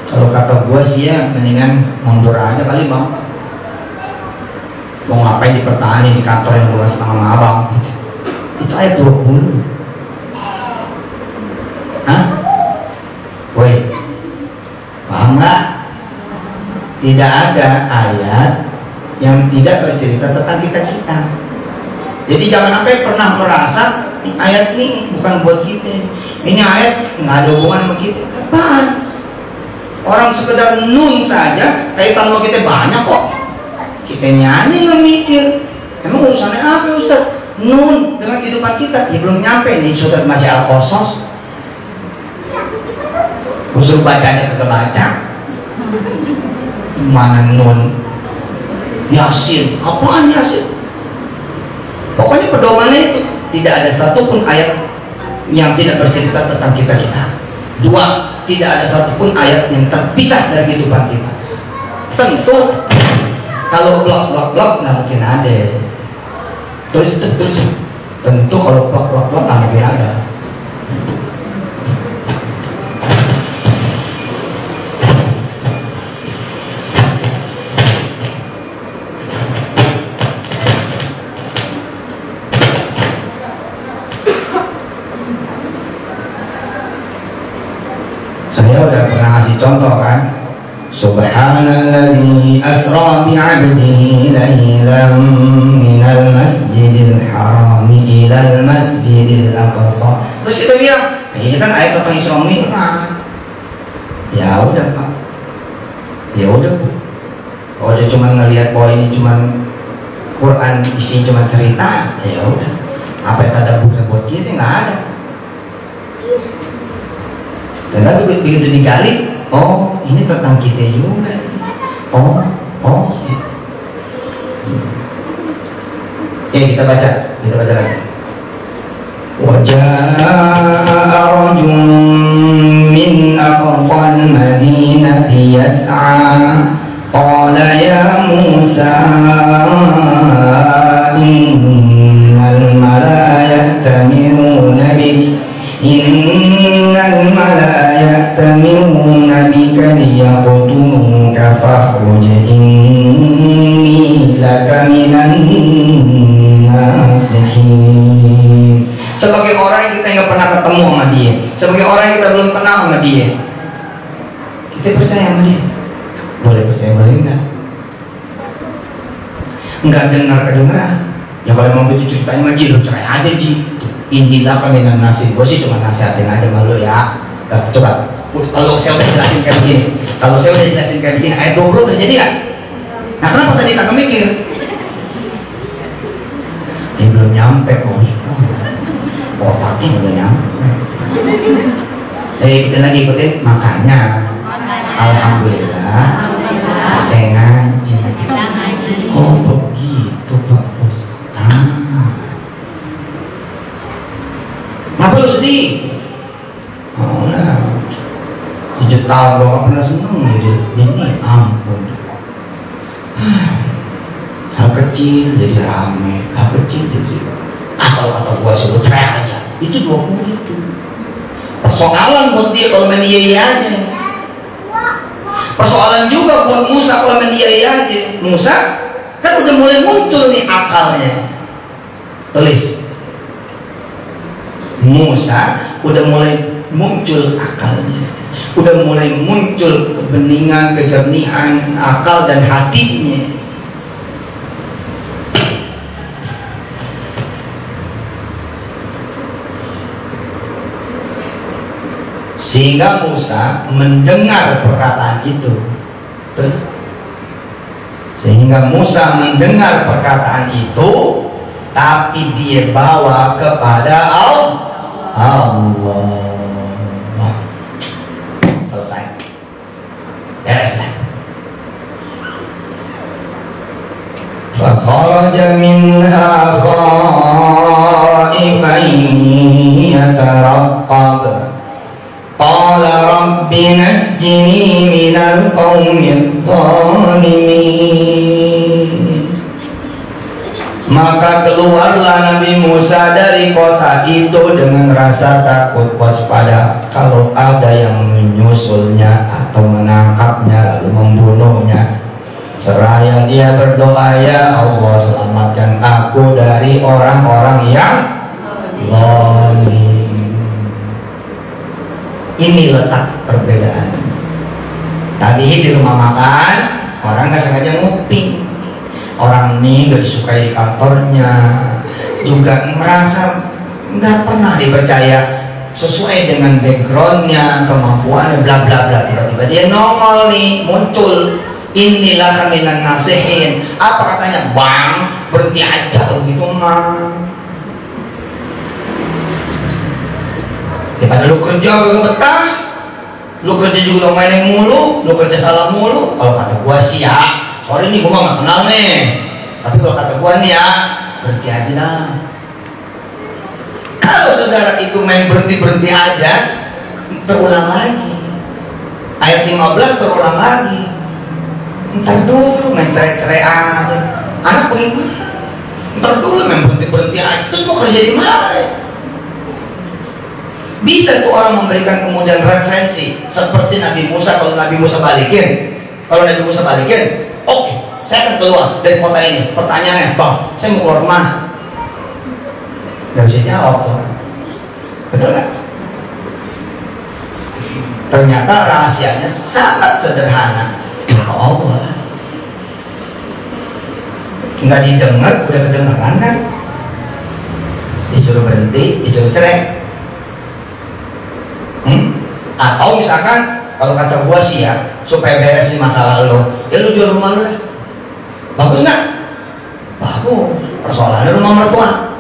Kalau kata gua sih ya mendingan mundur aja kali bang. Mau ngapain dipertahankan di kantor yang luas sama abang? Itu ayat 20. Hah? Woi, paham nggak? Tidak ada ayat yang tidak bercerita tentang kita-kita. Jadi jangan sampai pernah merasa ayat ini bukan buat kita. Ini ayat nggak ada hubungan sama kita. Apaan? Orang sekedar nun saja kaitan sama kita banyak kok. Kita nyanyi nggak mikir. Emang urusannya apa Ustaz? Nun dengan kehidupan kita. Ya belum nyampe nih Ustaz, masih Al-Qasas. Usul bacanya kagak baca. Mana nun? Yasin. Apaan Yasin? Pokoknya pedomannya itu tidak ada satupun ayat yang tidak bercerita tentang kita-kita. Dua, tidak ada satupun ayat yang terpisah dari kehidupan kita. Tentu kalau blok nggak mungkin ada. Terus tentu kalau blok nggak mungkin ada. Saya udah pernah ngasih contoh kan. Subhanalladzi asra bi'abdihi laylan minal masjidil haram ilal masjidil aqsa. Terus kita bilang, ini kan ayat tentang Isra Mi'raj. Ya udah Pak. Ya udah Bu. Kalau dia cuma ngelihat bahwa ini cuma Quran isinya cuma cerita, ya udah. Apa yang ada buat kita nggak ada. Dan tapi begitu digali, oh ini tentang kita juga. Oh gitu. Kita baca lagi. Waja'a rajulun min aqsal madinati yas'a qala ya Musa innal malaa'ikata ya'tamiruna bika innal malaa'ikata ya'tamiruna bika liyaqtuluka fakhruj inni laka minan nasihin. Sebagai orang yang kita nggak pernah ketemu sama dia, sebagai orang yang kita belum kenal sama dia, kita percaya sama dia. Boleh percaya, boleh enggak dengar kedengeran. Ya kalau mau begitu ceritanya sama Ji, lu cerai aja Ji. Inilah kaminan nasib. Gue sih cuma nasihatin aja sama lu ya. Coba, kalau saya udah jelasin kayak begini, ayat 20 terjadi nggak? Nah kenapa tadi kakak mikir? Ini belum nyampe Bos. Otaknya belum nyampe. Kita lagi ikutin, makanya Alhamdulillah pakai ngaji. Oh begitu Pak Ustaz. Kenapa lu sedih? Oh lah, 7 tahun gue gak pernah seneng ini, ampun. Hal kecil jadi rame, hal kecil jadi kalau kata gue sebut cerai aja, itu 20 itu persoalan buat dia kalau main iya aja. Persoalan juga buat Musa kalau main iya aja. Musa kan udah mulai muncul nih akalnya. Tulis, Musa udah mulai muncul akalnya, udah mulai muncul kebeningan, kejernihan akal dan hatinya. Sehingga Musa mendengar perkataan itu. Terus sehingga Musa mendengar perkataan itu, tapi dia bawa kepada Allah. Selesai. Beres dah. فخرج منها Keluarlah Nabi Musa dari kota itu dengan rasa takut waspada kalau ada yang menyusulnya atau menangkapnya lalu membunuhnya. Seraya dia berdoa, ya Allah selamatkan aku dari orang-orang yang zalim. Ini letak perbedaan. Tadi di rumah makan orang nggak sengaja nguping, orang ini nggak disukai di kantornya, juga merasa nggak pernah dipercaya sesuai dengan backgroundnya, kemampuannya, bla bla bla. Tiba-tiba dia nongol nih, muncul, inilah kaminan nasihin. Apa katanya? Bang, berhenti aja gitu mah. Daripada lu kerja gak betah, lu kerja juga udah mainin mulu, lu kerja salah mulu. Kalau kata gua sih ya, sorry nih gua mah gak kenal nih, tapi kalau kata gua nih ya, berhenti aja dah. Kalau saudara itu main berhenti-berhenti aja, terulang lagi. Ayat 15 terulang lagi. Ntar dulu main cerai-cerai aja. Anak bagaimana? Ntar dulu main berhenti-berhenti aja. Terus mau kerja di mana? Bisa tuh orang memberikan kemudian referensi seperti Nabi Musa. Kalau Nabi Musa balikin, oke, saya akan keluar dari kota ini. Pertanyaannya, bang, saya mau keluar kemana? Gak bisa jawab tuh. Betul gak? Ternyata rahasianya sangat sederhana. Allah nggak didengar, udah kedengaran kan? Disuruh berhenti, disuruh cerai. Atau misalkan kalau kata gua sih ya, supaya beres di masalah lo, ya lu jual rumah lu dah. Bagus nggak? Bagus. Persoalannya rumah mertua.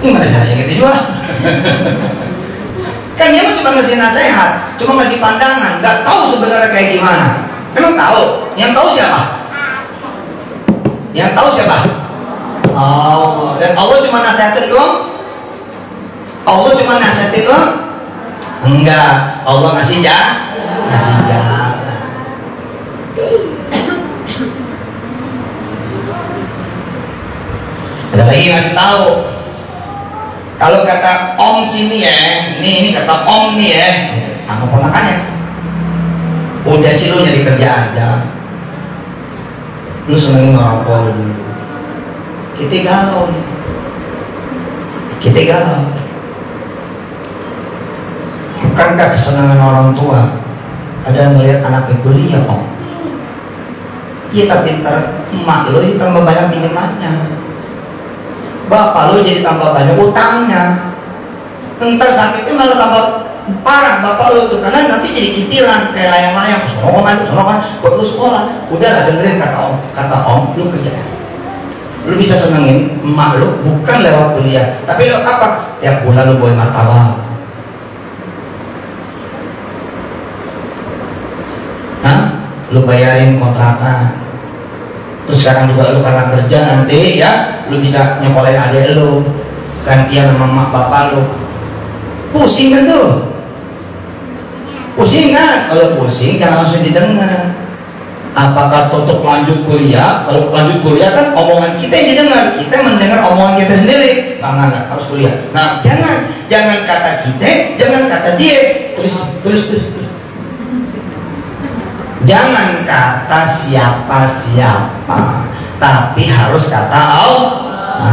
Gimana caranya gitu jual? Kan dia cuma ngasih nasihat, cuma ngasih pandangan, nggak tahu sebenarnya kayak gimana. Memang tahu? Yang tahu siapa? Yang tahu siapa? Oh, dan Allah cuma nasihatin doang? Allah cuma nasihatin doang? Enggak, Allah ngasih jalan. Ada lagi ngasih tahu. Kalau kata Om sini ya, ini kata Om nih ya, sama ponakannya. Udah sih lu nyari kerja aja. Lu senengin orang tua lu dulu. Kita galau nih. Bukankah kesenangan orang tua ada melihat anaknya kuliah, Om? Iya, tapi ntar emak lu tambah banyak pinjamannya, bapak lu jadi tambah banyak utangnya, ntar sakitnya malah tambah parah bapak lu tuh, karena nanti jadi kitiran kayak layang-layang. Sono kan buat lu sekolah. Udah dengerin kata om, lu kerja, lu bisa senengin emak lu bukan lewat kuliah, tapi lewat apa? Tiap bulan lu bawain martabak. Lu bayarin kontrakan. Terus sekarang juga lu karena kerja nanti ya, lu bisa nyekolahin adik lu, gantian sama emak bapak lu. Pusing kan tuh? Pusing kan? Kalau pusing jangan langsung didengar. Apakah tutup lanjut kuliah? Kalau lanjut kuliah kan omongan kita yang didengar, kita mendengar omongan kita sendiri. Enggak harus kuliah. Nah, jangan kata kita, jangan kata dia. Terus. Jangan kata siapa-siapa, tapi harus kata Allah.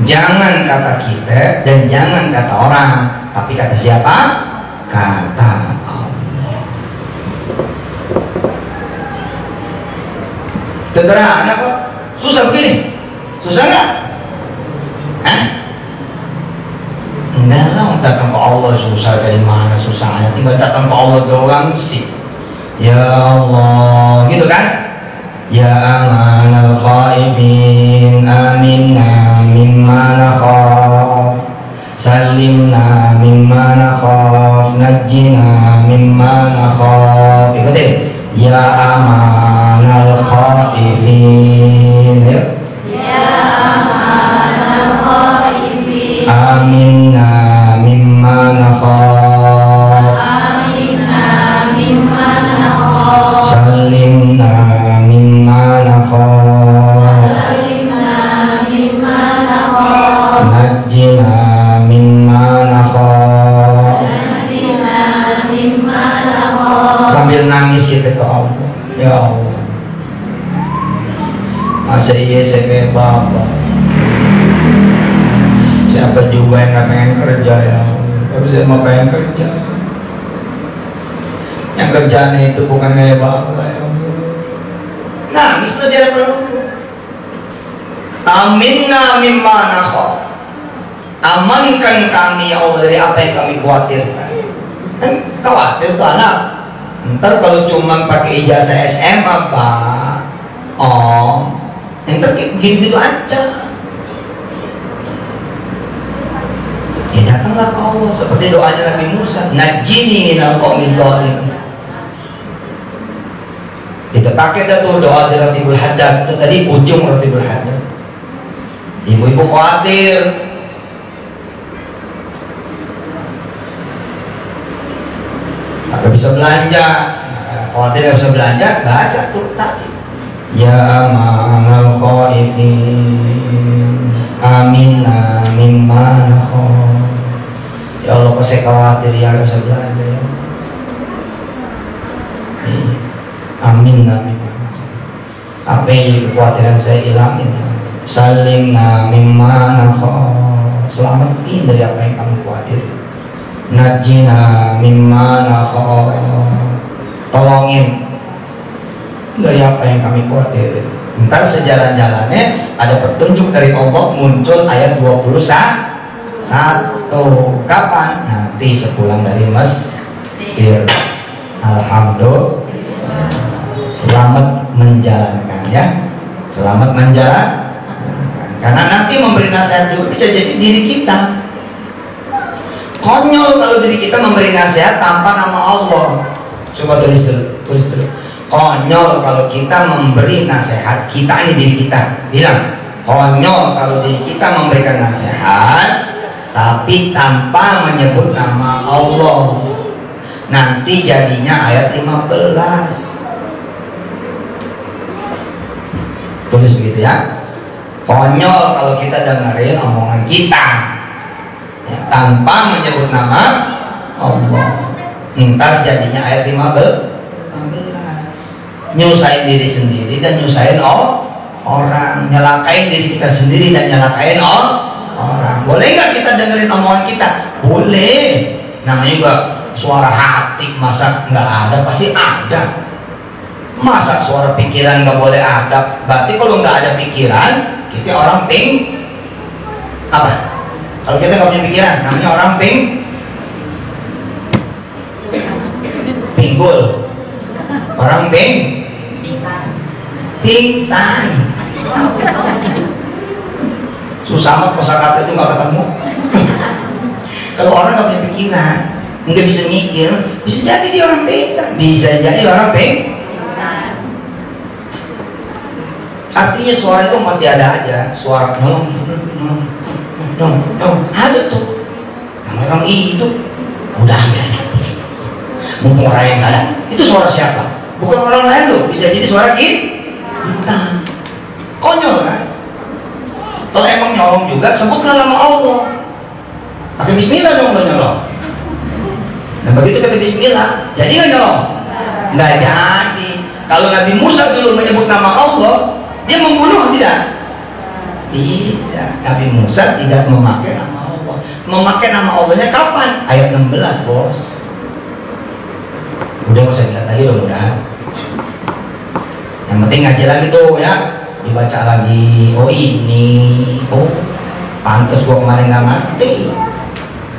Jangan kata kita dan jangan kata orang, tapi kata siapa? Kata Allah. Sederhana kok. Susah begini? Susah nggak? Enggak lah, datang ke Allah susah. Dari mana susahnya? Tinggal datang ke Allah doang sih. Ya Allah, gitu kan? Ya amanal khaifin, aminna mimma nakhaf, salimna mimma nakhaf, najjina mimma nakhaf. Ikutin. Ya amanal khaifin. Ya amanal khaifin, aminna mimma nakhaf, salimna mimma nakhaf, Masa iya saya kayak bapak? Siapa juga yang gak pengen kerja ya? Tapi saya mau pengen kerja. Yang kerjanya itu bukan kayak bapak ya. Nangis lo di hadapan Allah. Aminna mimma nakhaf. Amankan kami ya Allah dari apa yang kami khawatirkan. Kan khawatir tuh anak. Ntar kalau cuma pakai ijazah SMA Pak, ntar gitu aja. Ya datanglah ke Allah seperti doanya Nabi Musa, najini minal qaumidz zalimin. Kita pakai tuh doa di Ratibul Haddad, itu tadi ujung Ratibul Haddad. Ibu-ibu khawatir, agak bisa belanja, khawatir gak bisa belanja, baca tuh tadi. Ya ma'anal khaifin, aminna mimma nakhaf. Ya Allah, kok saya khawatir ya gak bisa belanja ya. Aminna mimma nakhaf. Apa yang jadi kekhawatiran saya hilangin ya. Salimna mimma nakhaf. Selamatin dari apa yang kamu khawatir. Najina mimma nakhaf. Tolongin dari apa yang kami khawatir. Ntar sejalan-jalannya ada petunjuk dari Allah, muncul ayat 21. Kapan? Nanti sepulang dari Mesir. Alhamdulillah. Selamat menjalankan ya. Selamat menjalankan. Karena nanti memberi nasihat juga bisa jadi diri kita. Konyol kalau diri kita memberi nasihat tanpa nama Allah. Coba tulis dulu, tulis dulu. Konyol kalau kita memberi nasihat, kita ini diri kita. Bilang, konyol kalau diri kita memberikan nasihat tapi tanpa menyebut nama Allah. Nanti jadinya ayat 15. Tulis begitu ya. Konyol kalau kita dengerin omongan kita ya, tanpa menyebut nama Allah. Ntar jadinya ayat 15. Nyusahin diri sendiri dan nyusahin orang. Nyelakain diri kita sendiri dan nyelakain orang. Boleh nggak kita dengerin omongan kita? Boleh. Namanya juga suara hati, masa nggak ada? Pasti ada. Masa suara pikiran nggak boleh ada? Berarti kalau nggak ada pikiran, kita orang apa? Kalau kita nggak punya pikiran, namanya orang pinggul. Orang pingsan. Susah amat kosakata itu nggak ketemu. Kalau orang nggak punya pikiran, nggak bisa mikir, bisa jadi dia orang pingsan, bisa jadi orang pingsan. Artinya suara itu pasti ada aja, suara nyolong, ada tuh. Namanya orang hidup, udah ambil aja. Mumpung orang yang nggak ada, itu suara siapa? Bukan orang lain loh, bisa jadi suara kita. Konyol kan? Kalau emang nyolong juga, sebutlah nama Allah. Pakai bismillah dong kalau nyolong. Nah begitu kata bismillah, jadi nggak nyolong? Nggak jadi. Kalau Nabi Musa dulu menyebut nama Allah, dia membunuh tidak? Tidak. Nabi Musa tidak memakai nama Allah. Memakai nama Allahnya kapan? Ayat 16 bos. Udah nggak usah dilihat lagi loh, udah. Yang penting ngaji lagi tuh ya, dibaca lagi. Oh ini, oh pantes gua kemarin nggak mati.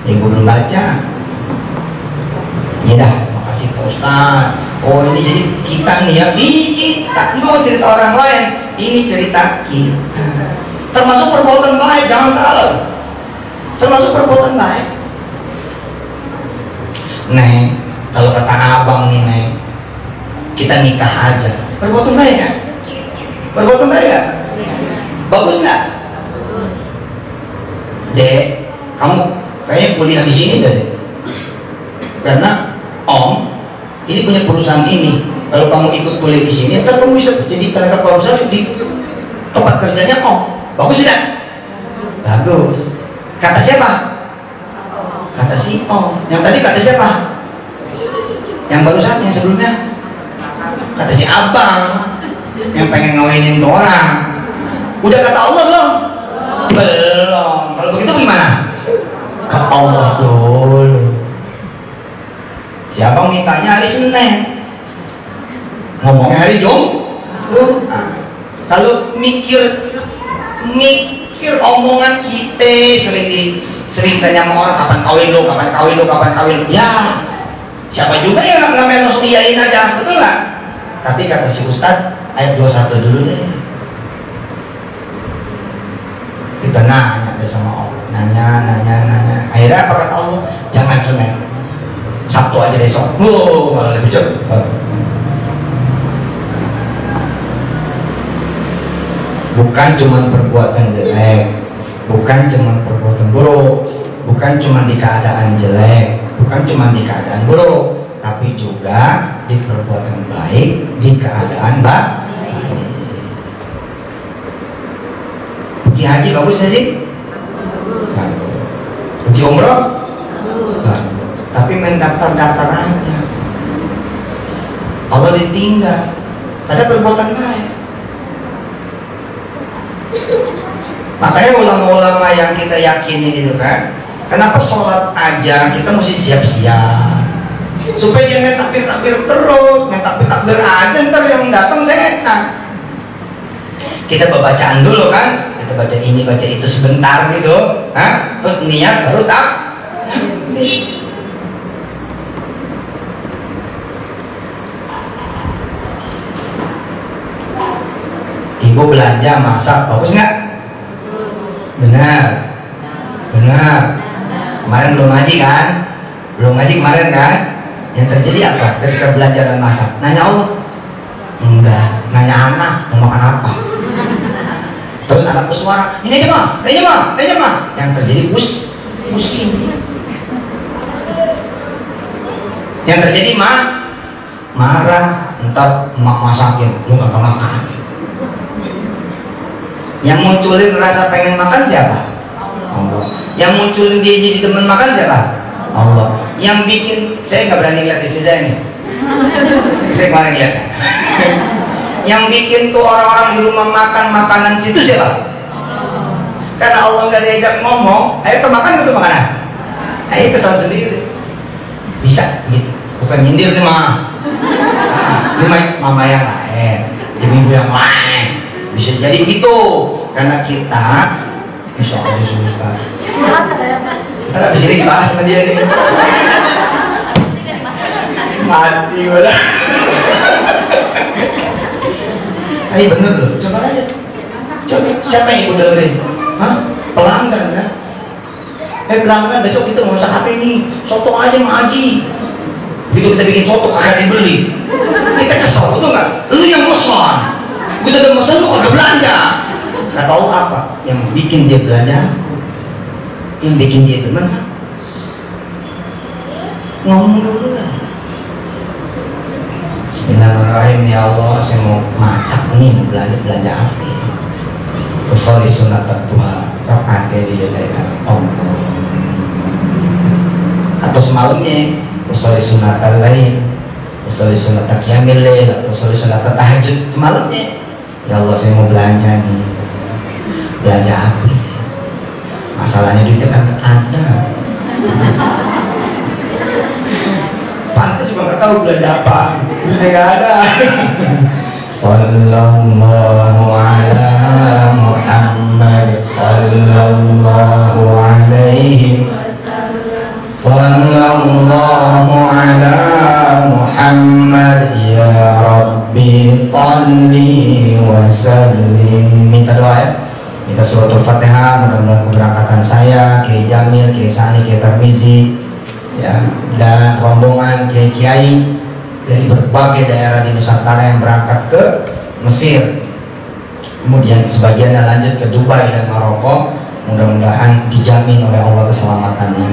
Ya gua belum baca. Ya dah, makasih Pak Ustaz. Oh ini jadi kita nih ya, ini kita. Ini bukan cerita orang lain, ini cerita kita. Termasuk perbuatan baik, jangan salah. Termasuk perbuatan baik. Neng, kalau kata abang nih Neng, kita nikah aja. Perbuatan baik kan? Perbuatan baik kan? Bagus nggak? Bagus. Dek, kamu kayaknya kuliah di sini deh. Karena Om ini punya perusahaan ini. Kalau kamu ikut kuliah di sini, ntar kamu bisa jadi tenaga perusahaan di tempat kerjanya Om. Bagus tidak? Bagus. Kata siapa? Kata si Om. Yang tadi kata siapa? Yang barusan, yang sebelumnya? Kata si Abang yang pengen ngawinin tuh orang. Udah kata Allah belum? Belum. Kalau begitu gimana? Ke Allah dulu. Siapa mintanya hari Senin, ngomongnya hari Jumat. Kalau mikir omongan kita sering tanya sama orang kapan kawin lo, kapan kawin lo, kapan kawin lo. Ya, siapa juga yang nggak main langsung iyain aja, betul nggak? Tapi kata si Ustadz, ayat 21 dulu deh. Kita nanya sama Allah, nanya. Akhirnya apa kata Allah? Jangan Senin, Sabtu aja besok. Malah lebih cepat. Bukan cuma perbuatan jelek, bukan cuma perbuatan buruk, bukan cuma di keadaan jelek, bukan cuma di keadaan buruk, tapi juga di perbuatan baik, di keadaan baik. Pergi haji bagus gak sih? Pergi umroh? Tapi main daftar-daftar aja. Allah ditinggal. Ada perbuatan baik. Makanya ulama-ulama yang kita yakini itu kan, kenapa sholat aja kita mesti siap-siap supaya jangan takbir-takbir terus, main takbir-takbir aja ntar yang datang setan. Kita bacaan dulu kan, kita baca ini baca itu sebentar gitu, terus niat baru takbir. Ibu belanja masak bagus nggak? Benar. Kemarin belum ngaji kan? Belum ngaji kemarin kan? Yang terjadi apa? Ketika belanja dan masak, nanya Allah? Enggak, nanya anak mau makan apa? Terus anak bersuara, ini aja mah. Yang terjadi pusing. Yang terjadi marah. Ntar emak masakin, lu nggak makan. Yang munculin rasa pengen makan siapa? Allah. Yang munculin dia jadi teman makan siapa? Allah. Yang bikin, saya nggak berani lihat istri saya nih. Saya kemarin lihat. Yang bikin tuh orang-orang di rumah makan makanan situ siapa? Karena Allah nggak diajak ngomong, ayo ke makan gitu makanan. Ayo kesal sendiri. Bisa gitu. Bukan nyindir nih mah. Ini mama yang lain, ibu yang lain. Bisa jadi gitu, karena kita insya Allah susah. Ntar abis ini dibahas sama dia nih. Mati udah. Ayo bener loh, coba aja. Coba, siapa yang ibu dengerin? Hah? Pelanggan kan? Pelanggan besok kita mau masak apa ini? Soto aja sama Haji. Begitu kita bikin soto kagak dibeli, kita kesel, betul nggak? Lu yang pesan. Kita udah pesan lu kagak belanja. Kata Allah apa? Yang bikin dia belanja, yang bikin dia teman, ngomong dulu lah. Bismillahirrahmanirrahim. Ya Allah, saya mau masak nih, mau belanja apa? Usolli sunat Tuhan, rakaat di Allah. Atau semalamnya usolli sunat lain, usolli sunat qiyamil lail, atau usolli sunat tahajud semalamnya. Ya Allah, saya mau belanja nih. Belanja apa? Masalahnya duitnya kan ada. Pantas juga nggak tahu belanja apa. Duitnya nggak ada. Sallallahu ala Muhammad, sallallahu alaihi wasallam, sallallahu ala Muhammad, ya Rabbi salli wa sallim. Minta doa ya, minta suratul Fatihah. Mudah-mudahan keberangkatan saya, Kiai Jamil, Kiai Sani, Kiai Tarmizi ya, dan rombongan kiai-kiai dari berbagai daerah di Nusantara yang berangkat ke Mesir, kemudian sebagiannya lanjut ke Dubai dan Maroko. Mudah-mudahan dijamin oleh Allah keselamatannya,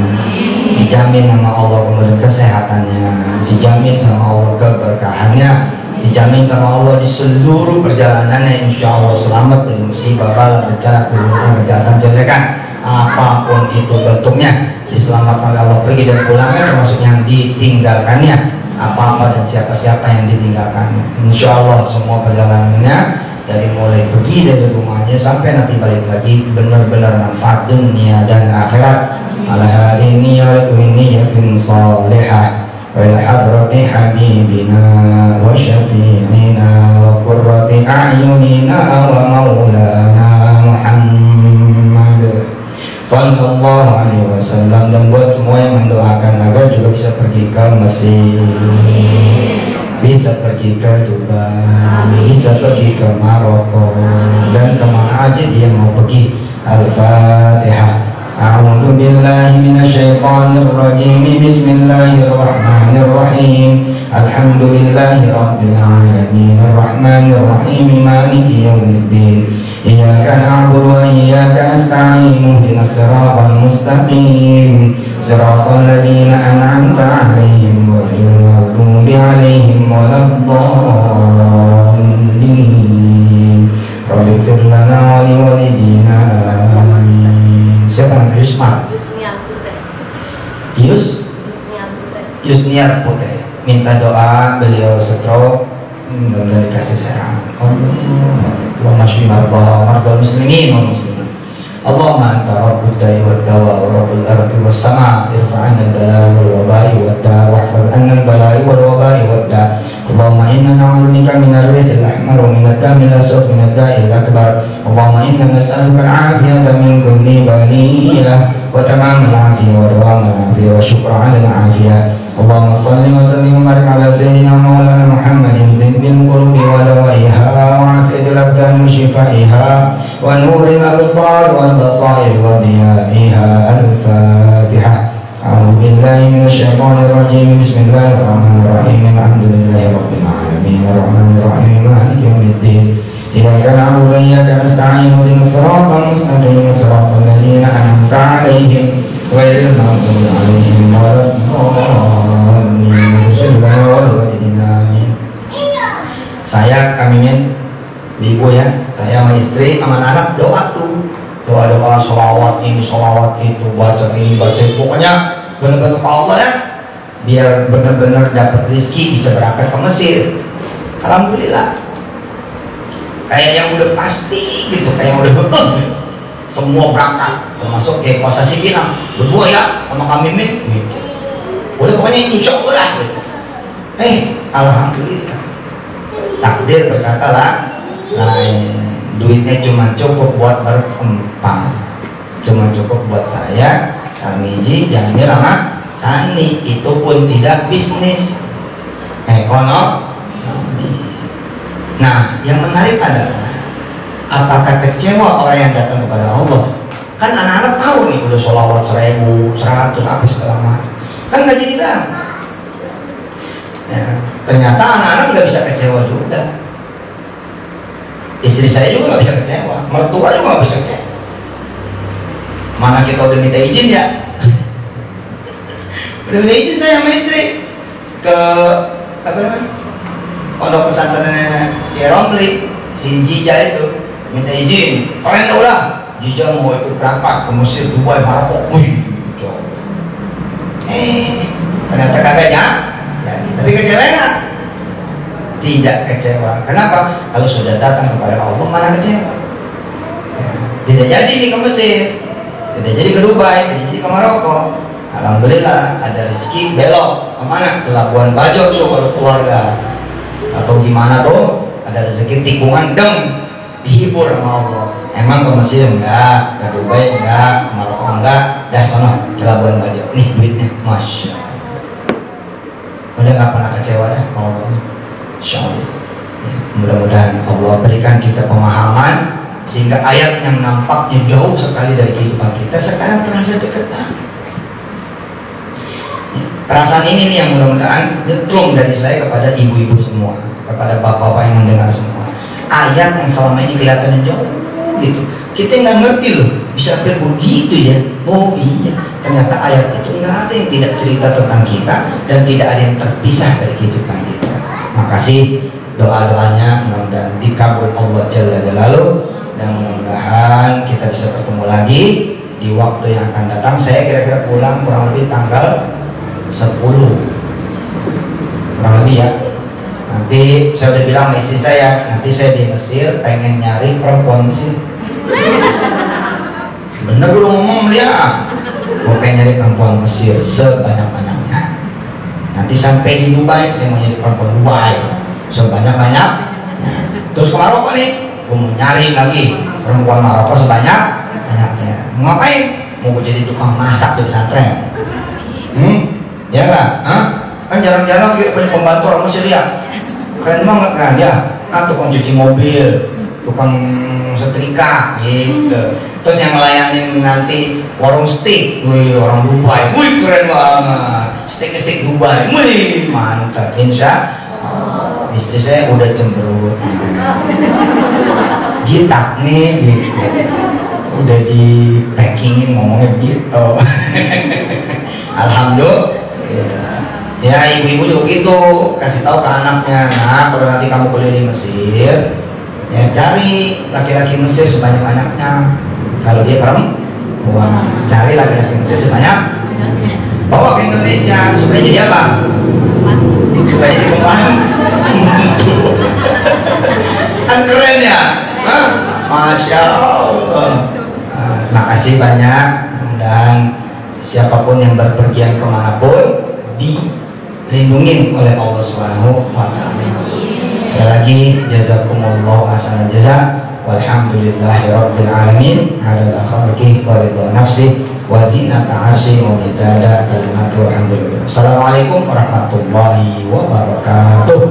dijamin sama Allah kemudian kesehatannya, dijamin sama Allah keberkahannya, dijamin sama Allah di seluruh perjalanannya. Insya Allah selamat dari musibah, bala, bencana, keburukan, kejahatan, jelekan, apapun itu bentuknya, diselamatkan oleh Allah pergi dan pulangnya, termasuk yang ditinggalkannya, apa-apa dan siapa-siapa yang ditinggalkannya. Insya Allah semua perjalanannya dari mulai pergi dari rumahnya sampai nanti balik lagi benar-benar manfaat dunia dan akhirat. Ala hadhihi niyatin salihah wa ila hadrati habibina wa syafi'ina wa qurrati a'yunina wa maulana Muhammad sallallahu alaihi wasallam. Dan buat semua yang mendoakan agar juga bisa pergi ke Mesir, bisa pergi ke Dubai, bisa pergi ke Maroko, dan kemana aja dia mau pergi. Al-Fatihah. A'udzu billahi minasyaitonir rajim. Bismillahirrahmanirrahim. Alhamdulillahi rabbil alamin. Arrahmanir rahim. Maliki yaumiddin. Iyyaka na'budu wa iyyaka nasta'in. Ihdinas siratal mustaqim. Siratal ladzina an'amta 'alaihim ghairil maghdubi 'alaihim waladdallin. Rabb'ighfir lana wa liwalidina. Siapa namanya? Yusma? Yusniar Putih. Minta doa, beliau stroke dan dikasih sehat. Allahumma shfi mardal muslimin wal muslimat. Allahumma anta rabbud da'i wad dawa wa rabbul ardi was sama'. Irfa'anna al-bala'i wal waba'i wad da' wahfaz anna al-bala'i wal waba'i wad da'. Allahumma inna na'udzubika min ar-rihil ahmar wa min ad-damil aswad min ad-da'il akbar. Allahumma inna nas'aluka al-'afiyata min kulli baliyah wa tamamal 'afiyah wa dawamal 'afiyah wa syukra 'alal 'afiyah. Allahumma salli wa sallim wa barik ala sayyidina maulana Muhammadin tibbil qulubi wa dawaiha wa 'afiyatil abdan wa shifaiha wa nuril absar wal basair wa diyaiha. Al-Fatihah. A'udzu billahi minasy syaithanir rajim. Bismillahirrahmanirrahim. Alhamdulillahi rabbil alamin. Arrahmanir rahim. Maliki yaumiddin. Iyyaka na'budu wa iyyaka nasta'in. Ihdinas siratal mustaqim. Siratal ladzina an'amta 'alaihim ghairil maghdubi 'alaihim waladdallin. Saya Kamimin, ibu ya, saya sama istri sama anak doa tuh, doa sholawat ini sholawat itu, baca ini baca itu, pokoknya benar-benar ke Allah ya, biar benar-benar dapat rezeki bisa berangkat ke Mesir. Alhamdulillah, kayak yang udah pasti gitu, kayak yang udah betul semua berangkat, termasuk kayak posisi bilang berdua ya sama Kamimin gitu. Udah pokoknya insya Allah gitu. Alhamdulillah, takdir berkata lah, duitnya cuma cukup buat berempang, cuma cukup buat saya, Kamiji, Jamil sama Sani. Itu pun tidak bisnis, ekonomi. Nah, yang menarik adalah apakah kecewa orang yang datang kepada Allah? Kan anak-anak tahu nih udah sholawat 1000, 100, apa segala macam, kan nggak jadi bilang. Ya, ternyata anak-anak nggak bisa kecewa juga. Istri saya juga nggak bisa kecewa, mertua juga nggak bisa kecewa. Mana kita udah minta izin ya? Udah minta izin saya sama istri ke apa namanya? Pondok pesantrennya ya Romli, si Jija itu minta izin. Kalian tahu lah, Jija mau ikut berangkat ke Mesir, Dubai, Maroko. Ternyata kagak ya. Tapi kecewa nggak? Tidak kecewa. Kenapa? Kalau sudah datang kepada Allah mana kecewa? Tidak jadi nih ke Mesir, tidak jadi ke Dubai, tidak jadi ke Maroko. Alhamdulillah ada rezeki belok kemana? Ke Labuan Bajo tuh kalau keluarga, atau gimana tuh ada rezeki tikungan dihibur sama Allah. Emang ke Mesir enggak, ke Dubai enggak, ke Maroko enggak, dah sana ke Labuan Bajo. Nih duitnya, masya Allah. Udah nggak pernah kecewa dah Allah. Insya Allah. Mudah-mudahan Allah berikan kita pemahaman sehingga ayat yang nampaknya jauh sekali dari kehidupan kita sekarang terasa dekat banget. Perasaan ini nih yang mudah-mudahan nyetrum dari saya kepada ibu-ibu semua, kepada bapak-bapak yang mendengar semua. Ayat yang selama ini kelihatannya jauh gitu, kita nggak ngerti loh, bisa sampai begitu ya. Oh iya, ternyata ayat itu nggak ada yang tidak cerita tentang kita dan tidak ada yang terpisah dari kehidupan kita. Makasih doa-doanya, mudah-mudahan dikabul Allah Jalla Jalaluhu, dan mudah-mudahan kita bisa bertemu lagi di waktu yang akan datang. Saya kira-kira pulang kurang lebih tanggal 10 kurang lebih ya. Nanti saya udah bilang sama istri saya, nanti saya di Mesir pengen nyari perempuan Mesir. Bener gue ngomong dia, gue pengen nyari perempuan Mesir sebanyak-banyaknya. Nanti sampai di Dubai saya mau nyari perempuan Dubai sebanyak-banyak. Terus ke Maroko nih, gue mau nyari lagi perempuan Maroko sebanyak-banyaknya. Mau ngapain? Mau gue jadi tukang masak di pesantren. Ya nggak? Kan jarang-jarang juga punya pembantu orang Mesir ya. Keren banget kan ya? Tukang cuci mobil, tukang setrika gitu. Terus yang ngelayanin nanti warung steak, wih orang Dubai, wih keren banget. Steak Dubai, wih mantap. Insya Allah. Istri saya udah cemberut, jitak nih gitu. Udah di packingin ngomongnya begitu. Alhamdulillah. Ya ibu-ibu juga begitu, kasih tahu ke anaknya, nah kalau nanti kamu kuliah di Mesir, ya cari laki-laki Mesir sebanyak-banyaknya. Kalau dia perempuan, cari laki-laki Mesir sebanyak, bawa ke Indonesia supaya jadi apa? Supaya jadi pembantu. Kan keren ya? Hah? Masya Allah. Makasih banyak, mudah-mudahan siapapun yang berpergian kemanapun dilindungi oleh Allah Subhanahu wa Ta'ala. Sekali lagi jazakumullah ahsanal jaza walhamdulillahi rabbil alamin ala khalqi wa ridha nafsi wa zinata arsy wa midada kalimatul hamdulillah. Assalamualaikum warahmatullahi wabarakatuh.